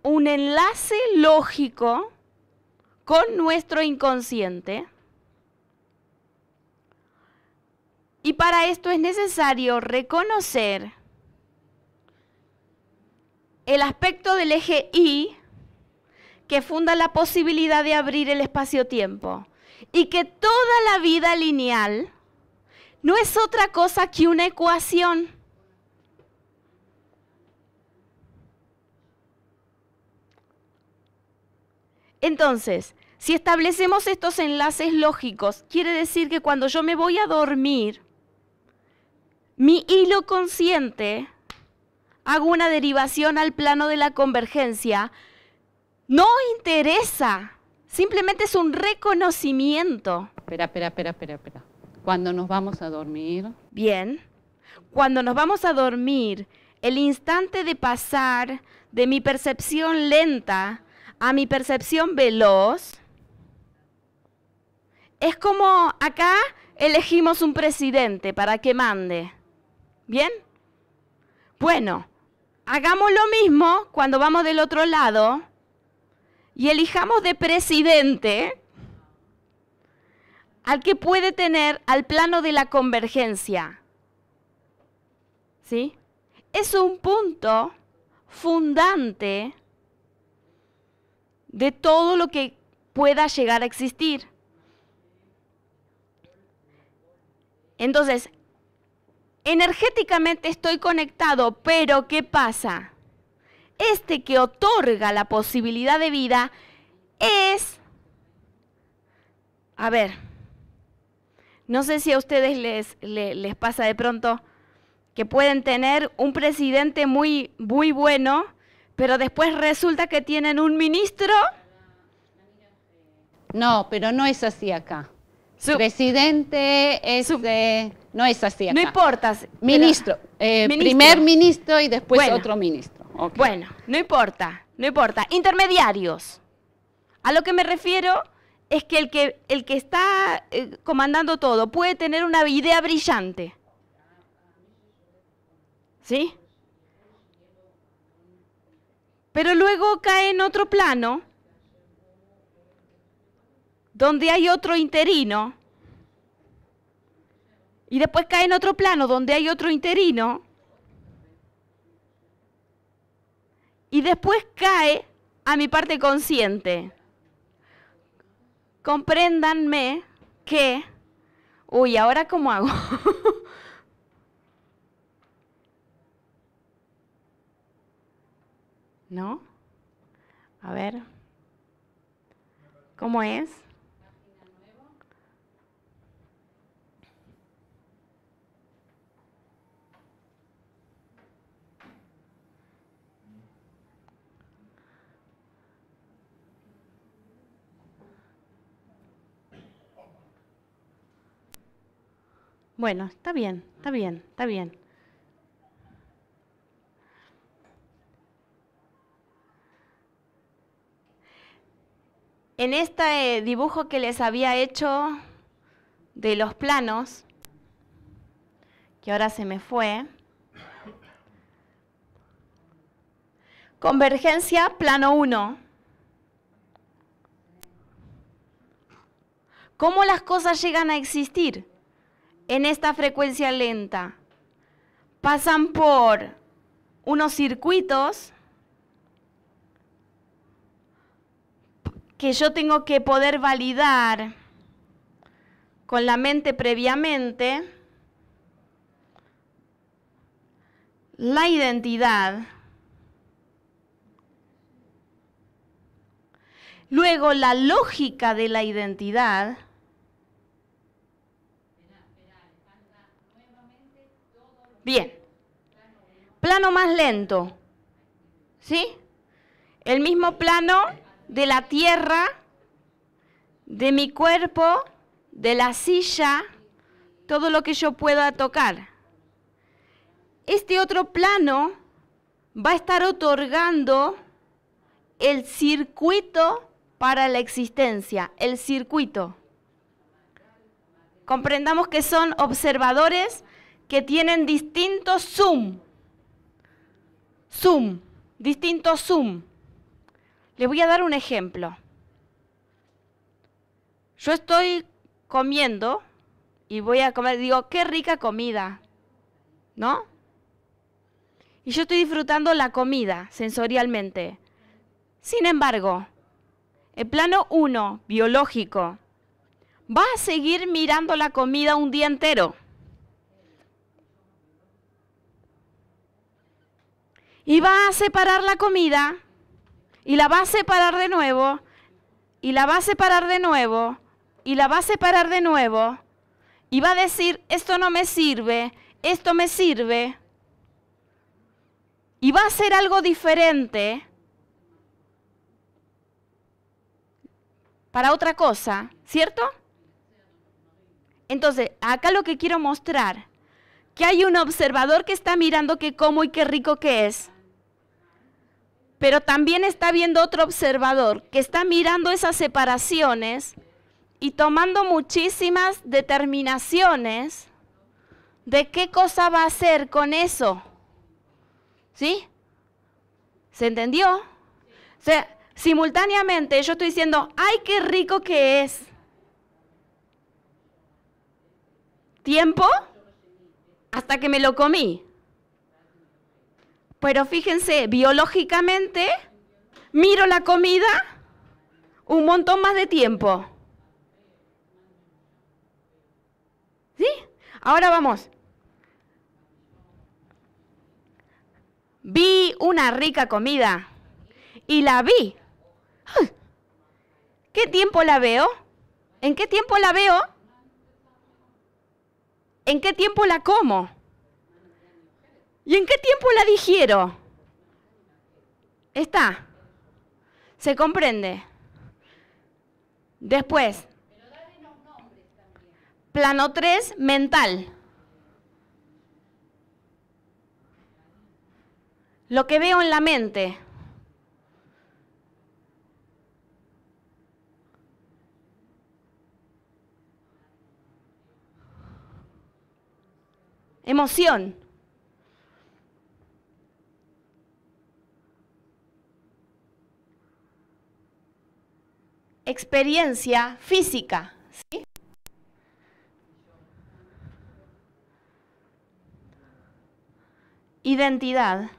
un enlace lógico con nuestro inconsciente. Y para esto es necesario reconocer el aspecto del eje Y que funda la posibilidad de abrir el espacio-tiempo y que toda la vida lineal no es otra cosa que una ecuación. Entonces, si establecemos estos enlaces lógicos, quiere decir que cuando yo me voy a dormir, mi hilo consciente, hago una derivación al plano de la convergencia, no interesa, simplemente es un reconocimiento. Espera. Cuando nos vamos a dormir. Bien, cuando nos vamos a dormir, el instante de pasar de mi percepción lenta a mi percepción veloz, es como acá elegimos un presidente para que mande. ¿Bien? Bueno, hagamos lo mismo cuando vamos del otro lado y elijamos de presidente al que puede tener al plano de la convergencia. ¿sí? Es un punto fundante de todo lo que pueda llegar a existir. Entonces, energéticamente estoy conectado, pero ¿qué pasa? Este que otorga la posibilidad de vida es, a ver, no sé si a ustedes les pasa de pronto que pueden tener un presidente muy bueno, pero después resulta que tienen un ministro. No, pero no es así acá. Presidente es, no es así acá. No importa. Ministro, primer ministro y después otro ministro. Okay. Bueno, no importa. Intermediarios. A lo que me refiero es que el que está comandando todo puede tener una idea brillante. ¿Sí? Pero luego cae en otro plano donde hay otro interino, y después cae en otro plano donde hay otro interino, y después cae a mi parte consciente. Compréndanme que, uy, ¿ahora cómo hago? ¿No? A ver. ¿Cómo es? Bueno, está bien. En este dibujo que les había hecho de los planos, que ahora se me fue, convergencia, plano 1. ¿Cómo las cosas llegan a existir en esta frecuencia lenta? Pasan por unos circuitos que yo tengo que poder validar con la mente previamente, la identidad, luego la lógica de la identidad, bien, plano más lento, ¿sí? El mismo plano de la tierra, de mi cuerpo, de la silla, todo lo que yo pueda tocar. Este otro plano va a estar otorgando el circuito para la existencia, el circuito. Comprendamos que son observadores que tienen distintos distintos zoom. Les voy a dar un ejemplo. Yo estoy comiendo y voy a comer, digo, qué rica comida, ¿no? Y yo estoy disfrutando la comida sensorialmente. Sin embargo, el plano 1, biológico, va a seguir mirando la comida un día entero. Y va a separar la comida, y la va a separar de nuevo, y la va a separar de nuevo, y la va a separar de nuevo, y va a decir, esto no me sirve, esto me sirve, y va a hacer algo diferente para otra cosa, ¿cierto? Entonces, acá lo que quiero mostrar, que hay un observador que está mirando qué como y qué rico que es, pero también está viendo otro observador que está mirando esas separaciones y tomando muchísimas determinaciones de qué cosa va a hacer con eso. ¿Sí? ¿Se entendió? O sea, simultáneamente yo estoy diciendo, ¡ay, qué rico que es! Tiempo hasta que me lo comí. Pero fíjense, biológicamente, miro la comida un montón más de tiempo. ¿Sí? Ahora vamos. Vi una rica comida y la vi. ¿Qué tiempo la veo? ¿En qué tiempo la veo? ¿En qué tiempo la como? ¿Y en qué tiempo la digiero? Está. ¿Se comprende? Después. Plano 3, mental. Lo que veo en la mente. Emoción. Experiencia física. ¿Sí? Identidad.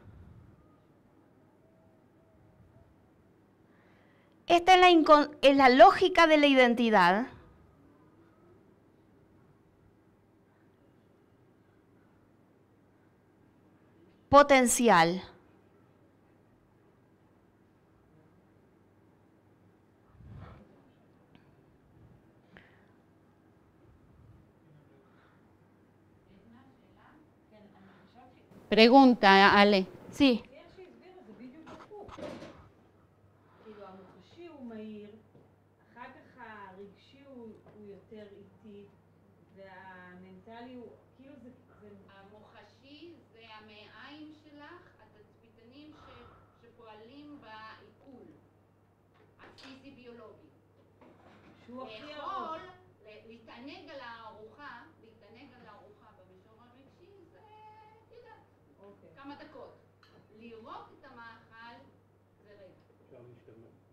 Esta es la lógica de la identidad. Potencial. pregunta, Ale. Sí. כאילו המוחשי הוא מהיר, אחר כך הרגשי הוא יותר איטי, והמנטלי הוא, כאילו זה... המוחשי זה המעיים שלך, התצפיתנים שפועלים בעיכול, הפיזי-ביולוגי. שהוא הכי יכול להתענג על הארוחה במישור הרגשי, זה, תדע, כמה דקות. לראות את המאכל זה רגע. אפשר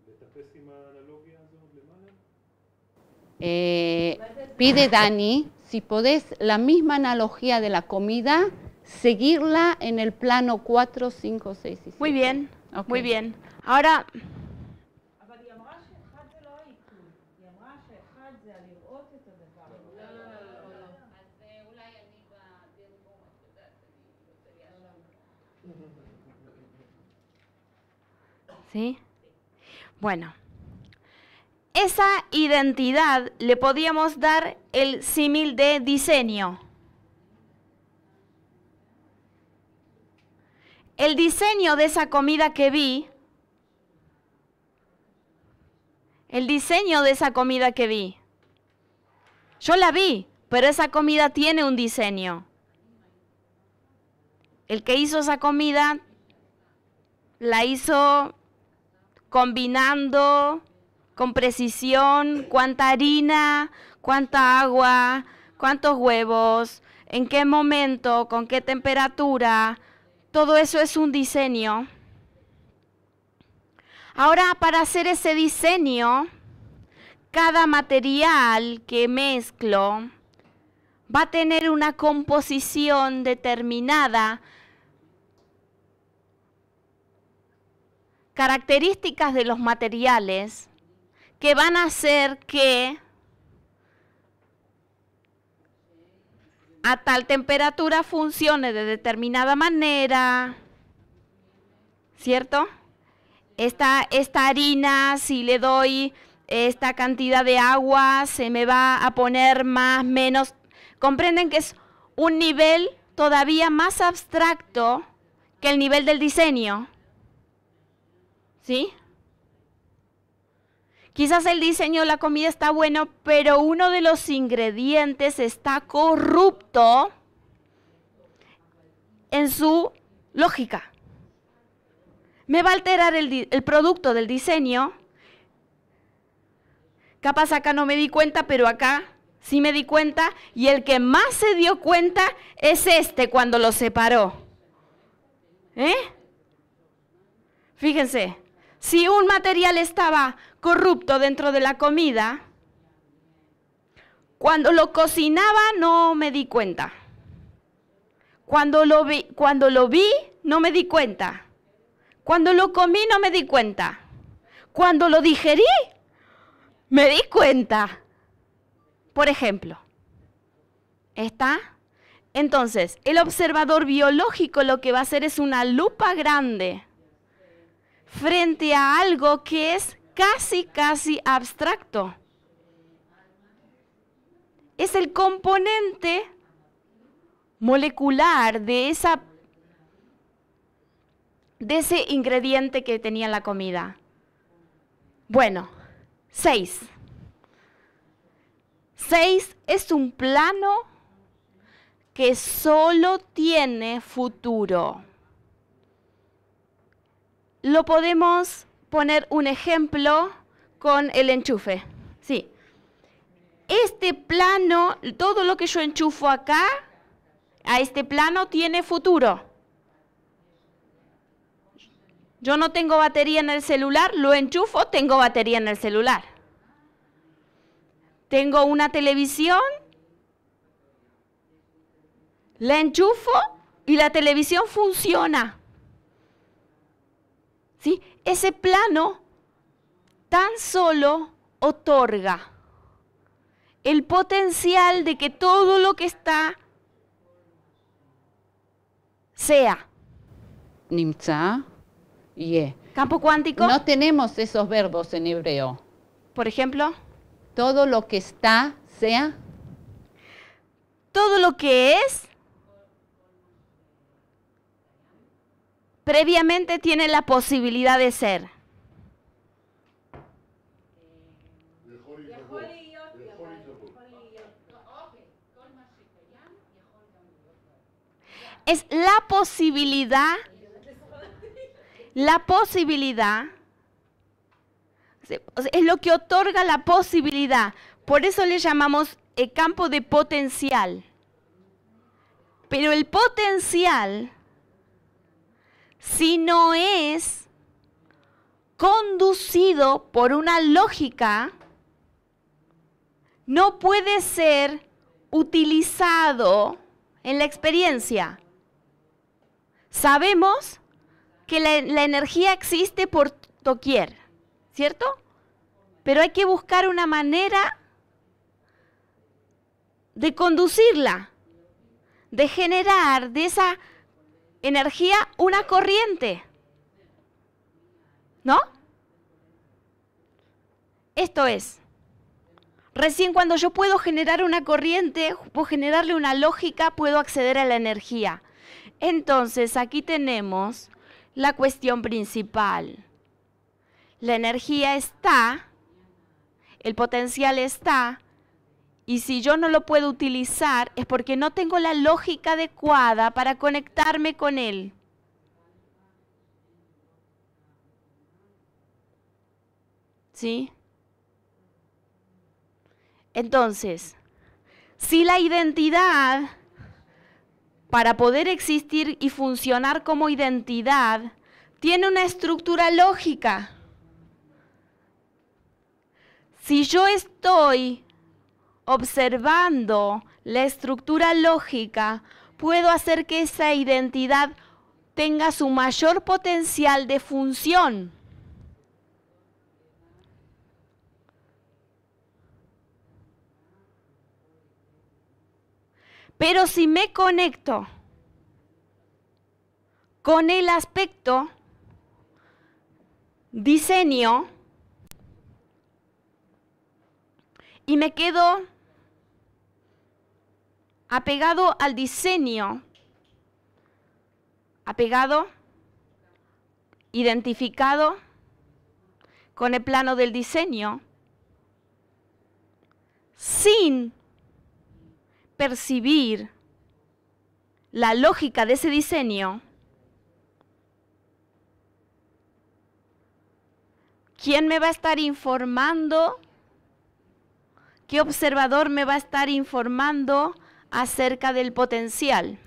לטפס עם האנלוגיה הזאת למעלה? Pide Dani, si podés la misma analogía de la comida, seguirla en el plano 4, 5, 6 y 7. Muy bien, Ok. muy bien. Ahora, אבל היא אמרה שאחד זה לא העיכול, היא אמרה שאחד זה לראות את הדבר. אז אולי אני בדיון את יודעת, אני רוצה להשאיר. ¿sí? Bueno, esa identidad le podíamos dar el símil de diseño. El diseño de esa comida que vi, yo la vi, pero esa comida tiene un diseño. El que hizo esa comida la hizo combinando con precisión cuánta harina, cuánta agua, cuántos huevos, en qué momento, con qué temperatura. Todo eso es un diseño. Ahora, para hacer ese diseño, cada material que mezclo va a tener una composición determinada, características de los materiales que van a hacer que a tal temperatura funcione de determinada manera, ¿cierto? Esta harina, si le doy esta cantidad de agua, se me va a poner más, menos. Comprenden que es un nivel todavía más abstracto que el nivel del diseño. ¿Sí? Quizás el diseño de la comida está bueno, pero uno de los ingredientes está corrupto en su lógica. Me va a alterar el producto del diseño. Capaz acá no me di cuenta, pero acá sí me di cuenta. Y el que más se dio cuenta es cuando lo separó. Fíjense. Si un material estaba corrupto dentro de la comida, cuando lo cocinaba no me di cuenta. Cuando lo vi, no me di cuenta. Cuando lo comí no me di cuenta. Cuando lo digerí, me di cuenta. Por ejemplo, ¿está? Entonces, el observador biológico lo que va a hacer es una lupa grande frente a algo que es casi abstracto. Es el componente molecular de ese ingrediente que tenía en la comida. Bueno, 6. 6 es un plano que solo tiene futuro. Lo podemos poner un ejemplo con el enchufe. Sí. Este plano, todo lo que yo enchufo acá, a este plano tiene futuro. Yo no tengo batería en el celular, lo enchufo, tengo batería en el celular. Tengo una televisión, la enchufo y la televisión funciona. ¿Sí? Ese plano tan solo otorga el potencial de que todo lo que está sea. Nimtza, ye. Campo cuántico, No tenemos esos verbos en hebreo. por ejemplo, Todo lo que está, sea. todo lo que es, previamente tiene la posibilidad de ser. Es la posibilidad, o sea, es lo que otorga la posibilidad. Por eso le llamamos el campo de potencial. Pero el potencial, si no es conducido por una lógica, no puede ser utilizado en la experiencia. Sabemos que la energía existe por doquier, ¿cierto? Pero hay que buscar una manera de conducirla, de generar de esa energía una corriente, ¿no? Esto es, recién cuando yo puedo generar una corriente, puedo generarle una lógica, puedo acceder a la energía. Entonces, aquí tenemos la cuestión principal. La energía está, el potencial está, y si yo no lo puedo utilizar es porque no tengo la lógica adecuada para conectarme con él. ¿Sí? Entonces, si la identidad, para poder existir y funcionar como identidad, tiene una estructura lógica. Si yo estoy observando la estructura lógica, puedo hacer que esa identidad tenga su mayor potencial de función. Pero si me conecto con el aspecto diseño y me quedo apegado al diseño, apegado, identificado con el plano del diseño, sin percibir la lógica de ese diseño, ¿quién me va a estar informando? ¿Qué observador me va a estar informando acerca del potencial?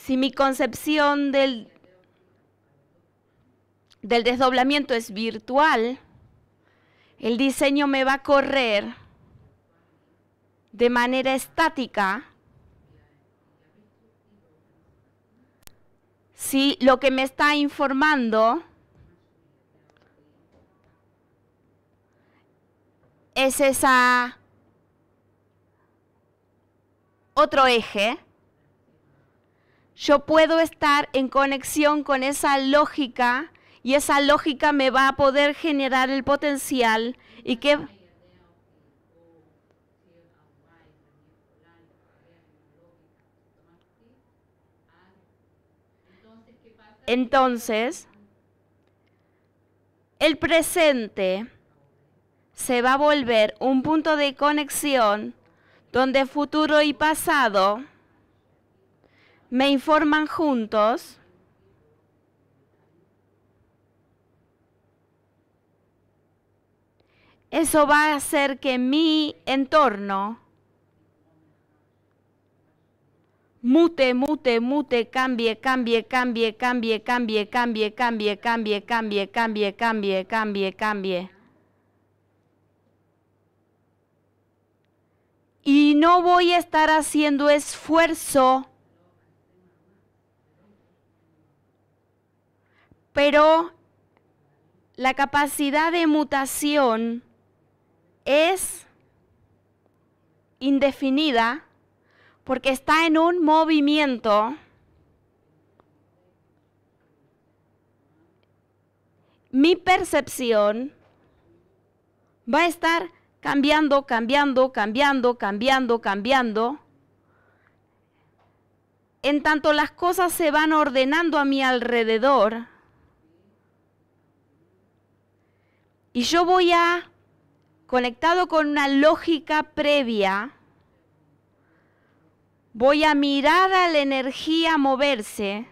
Si mi concepción del desdoblamiento es virtual, el diseño me va a correr de manera estática si lo que me está informando es esa otro eje, yo puedo estar en conexión con esa lógica y esa lógica me va a poder generar el potencial y que entonces el presente se va a volver un punto de conexión donde futuro y pasado me informan juntos. Eso va a hacer que mi entorno mute, cambie. Y no voy a estar haciendo esfuerzo, pero la capacidad de mutación es indefinida porque está en un movimiento. Mi percepción va a estar cambiando. En tanto las cosas se van ordenando a mi alrededor y yo voy a, conectado con una lógica previa, voy a mirar a la energía moverse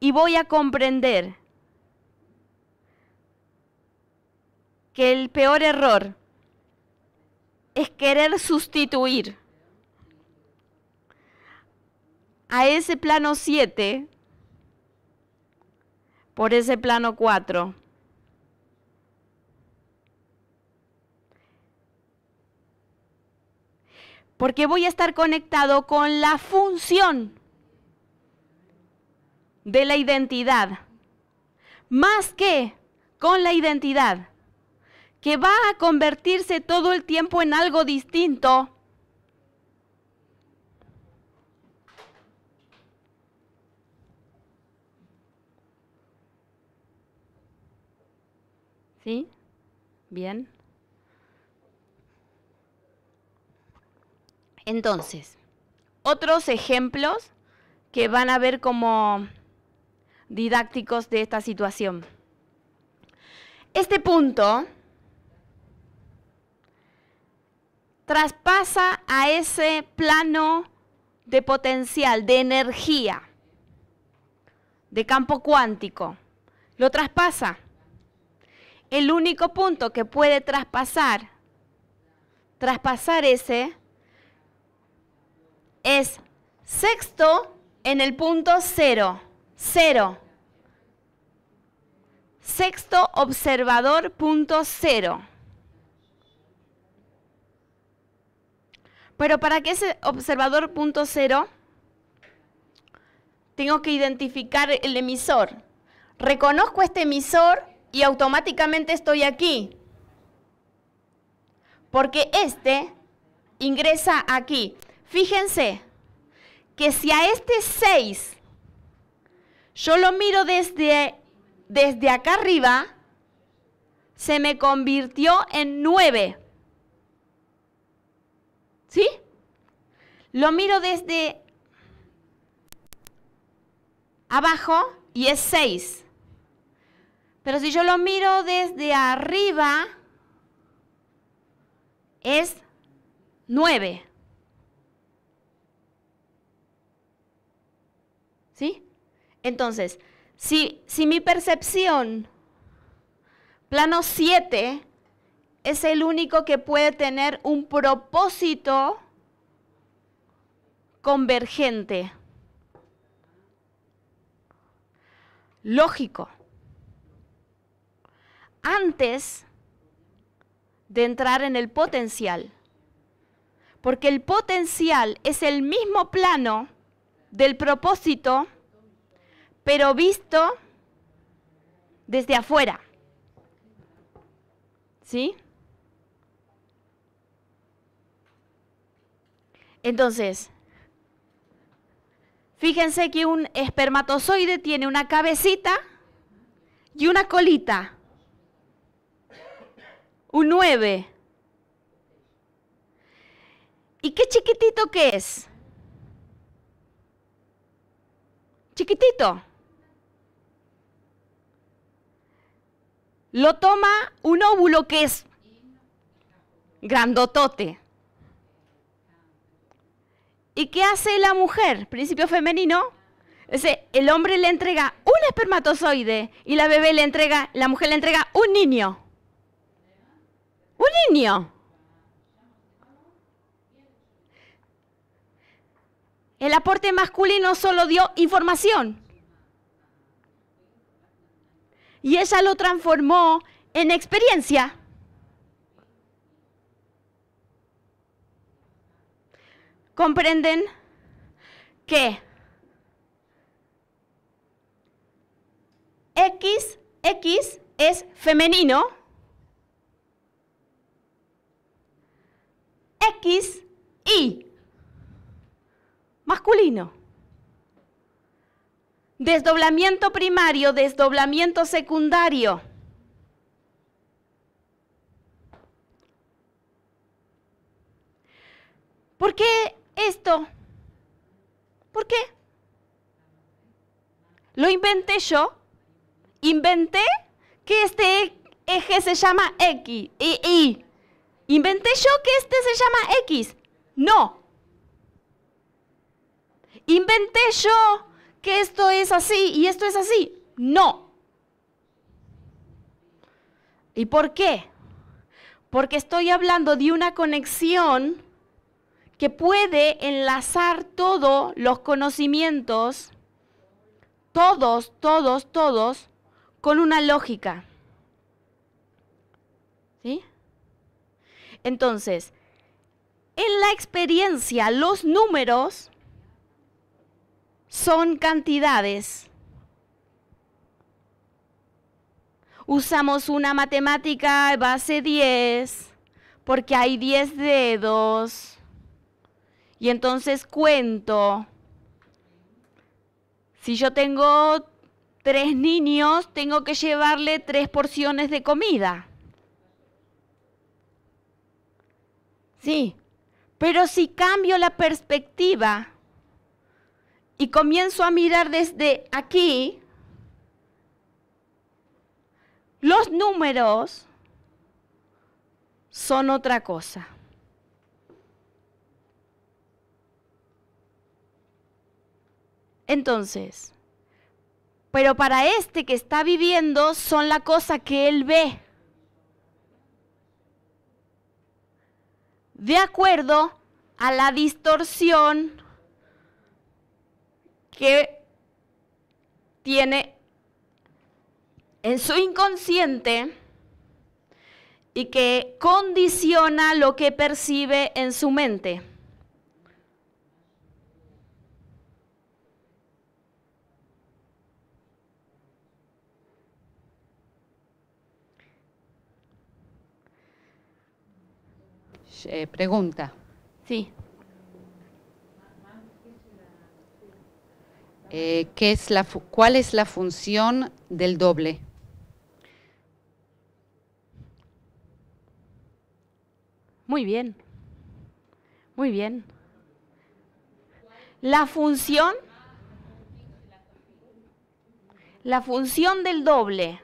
y voy a comprender que el peor error es querer sustituir a ese plano 7 por ese plano 4. Porque voy a estar conectado con la función de la identidad, más que con la identidad, que va a convertirse todo el tiempo en algo distinto. ¿Sí? Bien. Entonces, otros ejemplos que van a ver como didácticos de esta situación. Este punto traspasa a ese plano de potencial, de energía, de campo cuántico. Lo traspasa. El único punto que puede traspasar ese, es sexto en el punto 0. Sexto observador punto 0. Pero para que ese observador punto 0, tengo que identificar el emisor. Reconozco este emisor y automáticamente estoy aquí. Porque este ingresa aquí. Fíjense que si a este 6 yo lo miro desde acá arriba, se me convirtió en 9. ¿Sí? Lo miro desde abajo y es 6. Pero si yo lo miro desde arriba, es 9. ¿Sí? Entonces, si mi percepción, plano 7, es el único que puede tener un propósito convergente, lógico, antes de entrar en el potencial, Porque el potencial es el mismo plano del propósito, pero visto desde afuera. ¿Sí? Entonces, fíjense que un espermatozoide tiene una cabecita y una colita. Un 9. ¿Y qué chiquitito que es? Chiquitito. Lo toma un óvulo que es grandotote. ¿Y qué hace la mujer? Principio femenino. El hombre le entrega un espermatozoide y la mujer le entrega un niño. Un niño. El aporte masculino solo dio información. Y ella lo transformó en experiencia. ¿Comprenden? Que X es femenino, X, Y, masculino. Desdoblamiento primario, desdoblamiento secundario. ¿Por qué esto? ¿Por qué? Lo inventé yo. Inventé que este eje se llama X y Y. Inventé yo que este se llama X. No. Inventé yo que esto es así y esto es así. No. ¿Y por qué? Porque estoy hablando de una conexión que puede enlazar todos los conocimientos, todos, con una lógica. ¿Sí? Entonces, en la experiencia, los números son cantidades. Usamos una matemática base 10, porque hay 10 dedos. Y entonces cuento. Si yo tengo 3 niños, tengo que llevarle 3 porciones de comida. Sí, pero si cambio la perspectiva y comienzo a mirar desde aquí, los números son otra cosa. Entonces, pero para este que está viviendo son la cosa que él ve. De acuerdo a la distorsión que tiene en su inconsciente y que condiciona lo que percibe en su mente. Pregunta. Sí. ¿Cuál es la función del doble? Muy bien. Muy bien. La función del doble.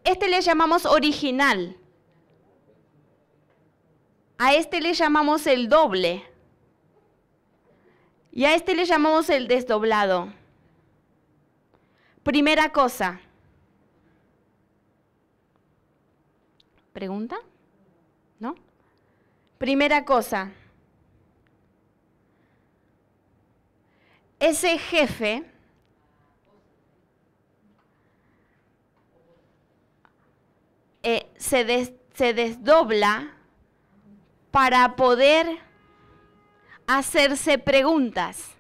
Este le llamamos original. A este le llamamos el doble. Y a este le llamamos el desdoblado. Primera cosa. ¿Pregunta? ¿No? Primera cosa. Ese jefe se desdobla para poder hacerse preguntas.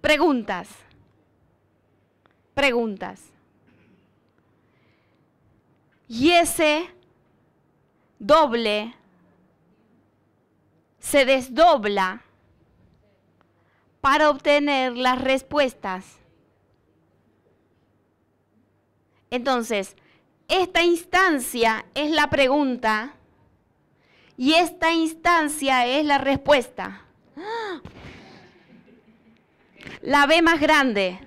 Preguntas. Preguntas. Y ese doble se desdobla para obtener las respuestas. Entonces, esta instancia es la pregunta y esta instancia es la respuesta. La B más grande.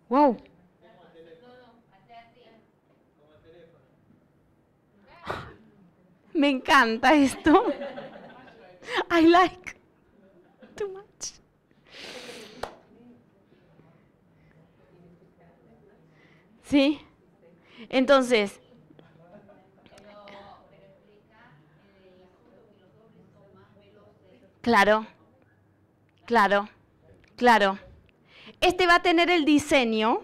Wow. Me encanta esto. I like too much. ¿Sí? Entonces, claro, claro, claro. Este va a tener el diseño.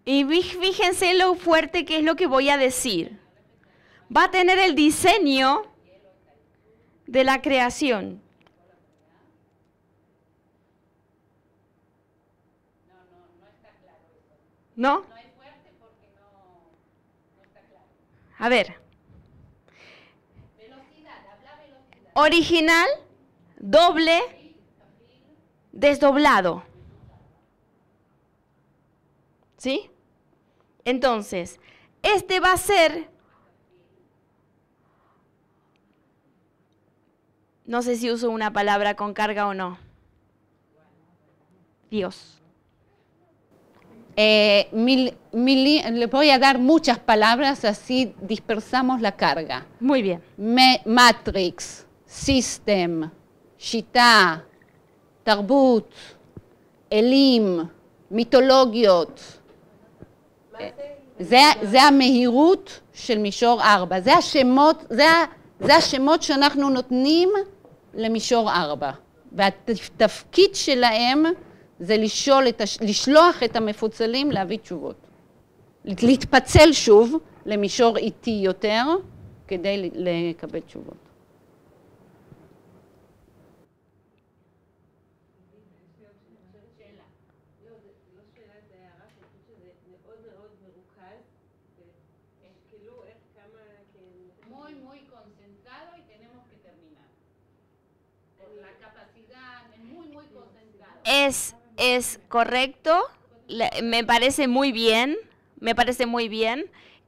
Y fíjense lo fuerte que es lo que voy a decir. Va a tener el diseño de la creación. ¿No? A ver. Original, doble, desdoblado. ¿Sí? Entonces, este va a ser, no sé si uso una palabra con carga o no. Dios. Le voy a dar muchas palabras, así dispersamos la carga. Muy bien. Matrix, System, Shita, Tarbut, Elim, מיתולוגיות. זה המהירות של מישור 4. זה השמות שאנחנו נותנים למישור 4. והתפקיד שלהם זה לשלוח את המפוצלים להביא תשובות. להתפצל שוב למישור איטי יותר כדי לקבל תשובות. Es correcto, me parece muy bien,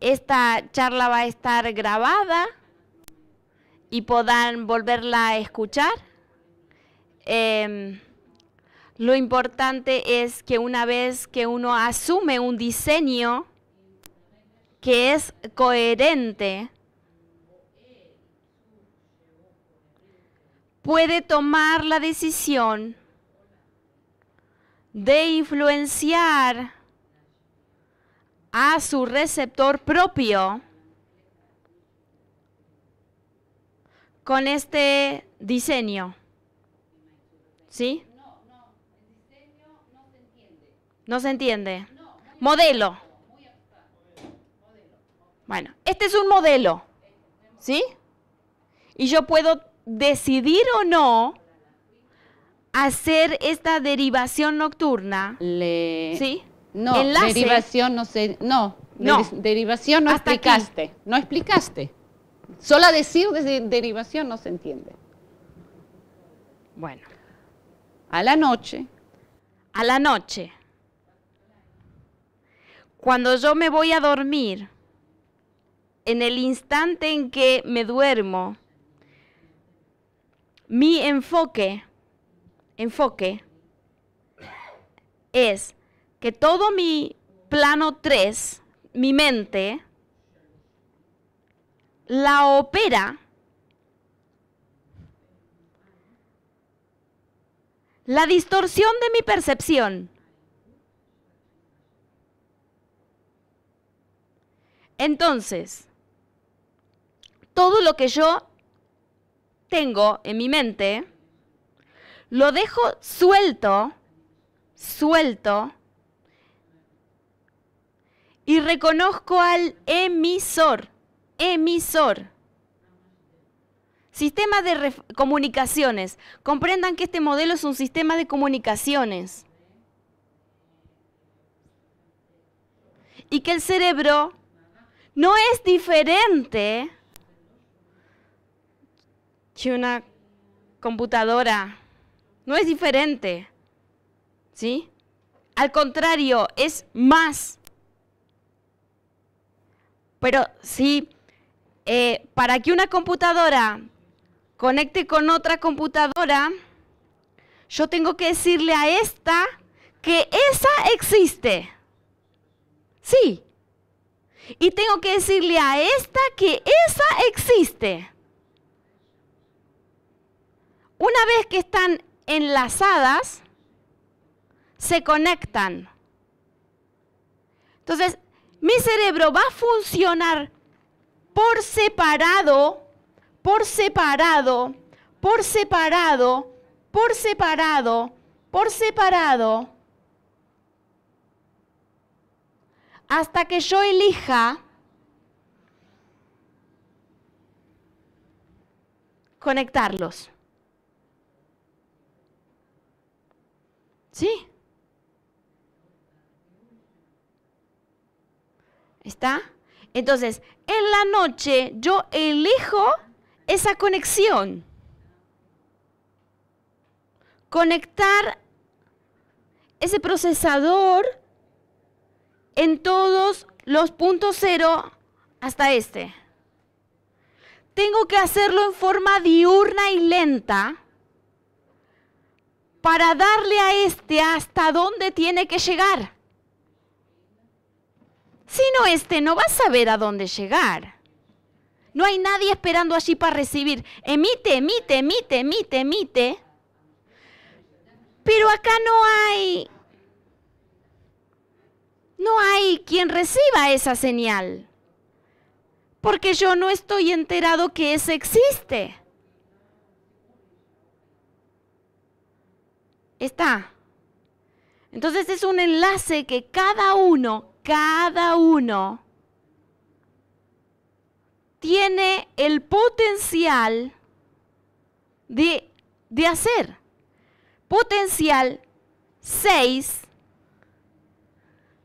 Esta charla va a estar grabada y podrán volverla a escuchar. Lo importante es que una vez que uno asume un diseño que es coherente, puede tomar la decisión de influenciar a su receptor propio con este diseño. ¿Sí? El diseño no se entiende. ¿No se entiende? Modelo. Bueno, este es un modelo. ¿Sí? Y yo puedo decidir o no hacer esta derivación nocturna. ¿Sí? No, enlace. Derivación no sé, no. Derivación no Hasta explicaste. aquí. No explicaste. Solo decir derivación no se entiende. Bueno. A la noche. A la noche. Cuando yo me voy a dormir, en el instante en que me duermo, mi enfoque es que todo mi plano 3, mi mente, la opera la distorsión de mi percepción. Entonces, todo lo que yo tengo en mi mente, lo dejo suelto suelto y reconozco al emisor. Sistema de comunicaciones. Comprendan que este modelo es un sistema de comunicaciones. Y que el cerebro no es diferente que una computadora. No es diferente. ¿Sí? Al contrario, es más. Pero sí, para que una computadora conecte con otra computadora, yo tengo que decirle a esta que esa existe. Sí. Y tengo que decirle a esta que esa existe. Una vez que están enlazadas, se conectan. Entonces, mi cerebro va a funcionar por separado, por separado, por separado, por separado, por separado, hasta que yo elija conectarlos. ¿Sí? ¿Está? Entonces, en la noche yo elijo esa conexión. Conectar ese procesador en todos los puntos cero hasta este. Tengo que hacerlo en forma diurna y lenta para darle a este hasta dónde tiene que llegar. Si no, este no va a saber a dónde llegar. No hay nadie esperando allí para recibir. Emite, emite, emite, emite, emite. Pero acá no hay quien reciba esa señal. Porque yo no estoy enterado que ese existe. Está. Entonces es un enlace que cada uno tiene el potencial de hacer. Potencial 6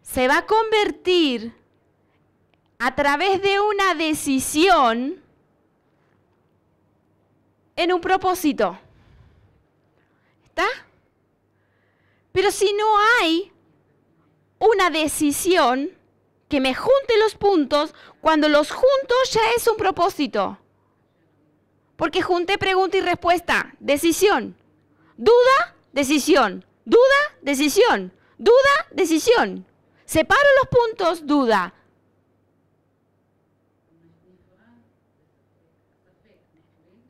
se va a convertir a través de una decisión en un propósito. ¿Está? Pero si no hay una decisión que me junte los puntos, cuando los junto ya es un propósito. Porque junté pregunta y respuesta, decisión. Duda, decisión. Duda, decisión. Duda, decisión. Separo los puntos, duda.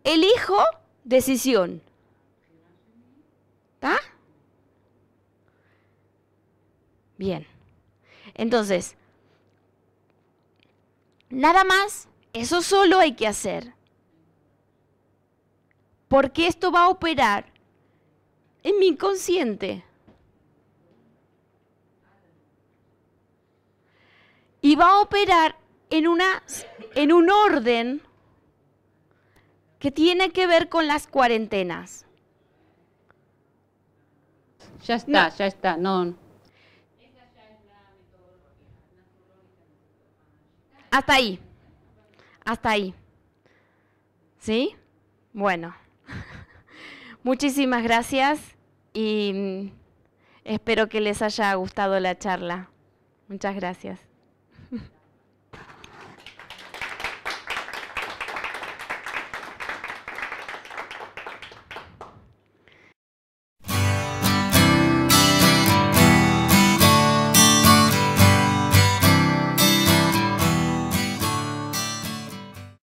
Elijo, decisión. ¿Está? Bien. Entonces, nada más, eso solo hay que hacer. Porque esto va a operar en mi inconsciente. Y va a operar en un orden que tiene que ver con las cuarentenas. Ya está, ya está. No. Hasta ahí. Hasta ahí. ¿Sí? Bueno. Muchísimas gracias y espero que les haya gustado la charla. Muchas gracias.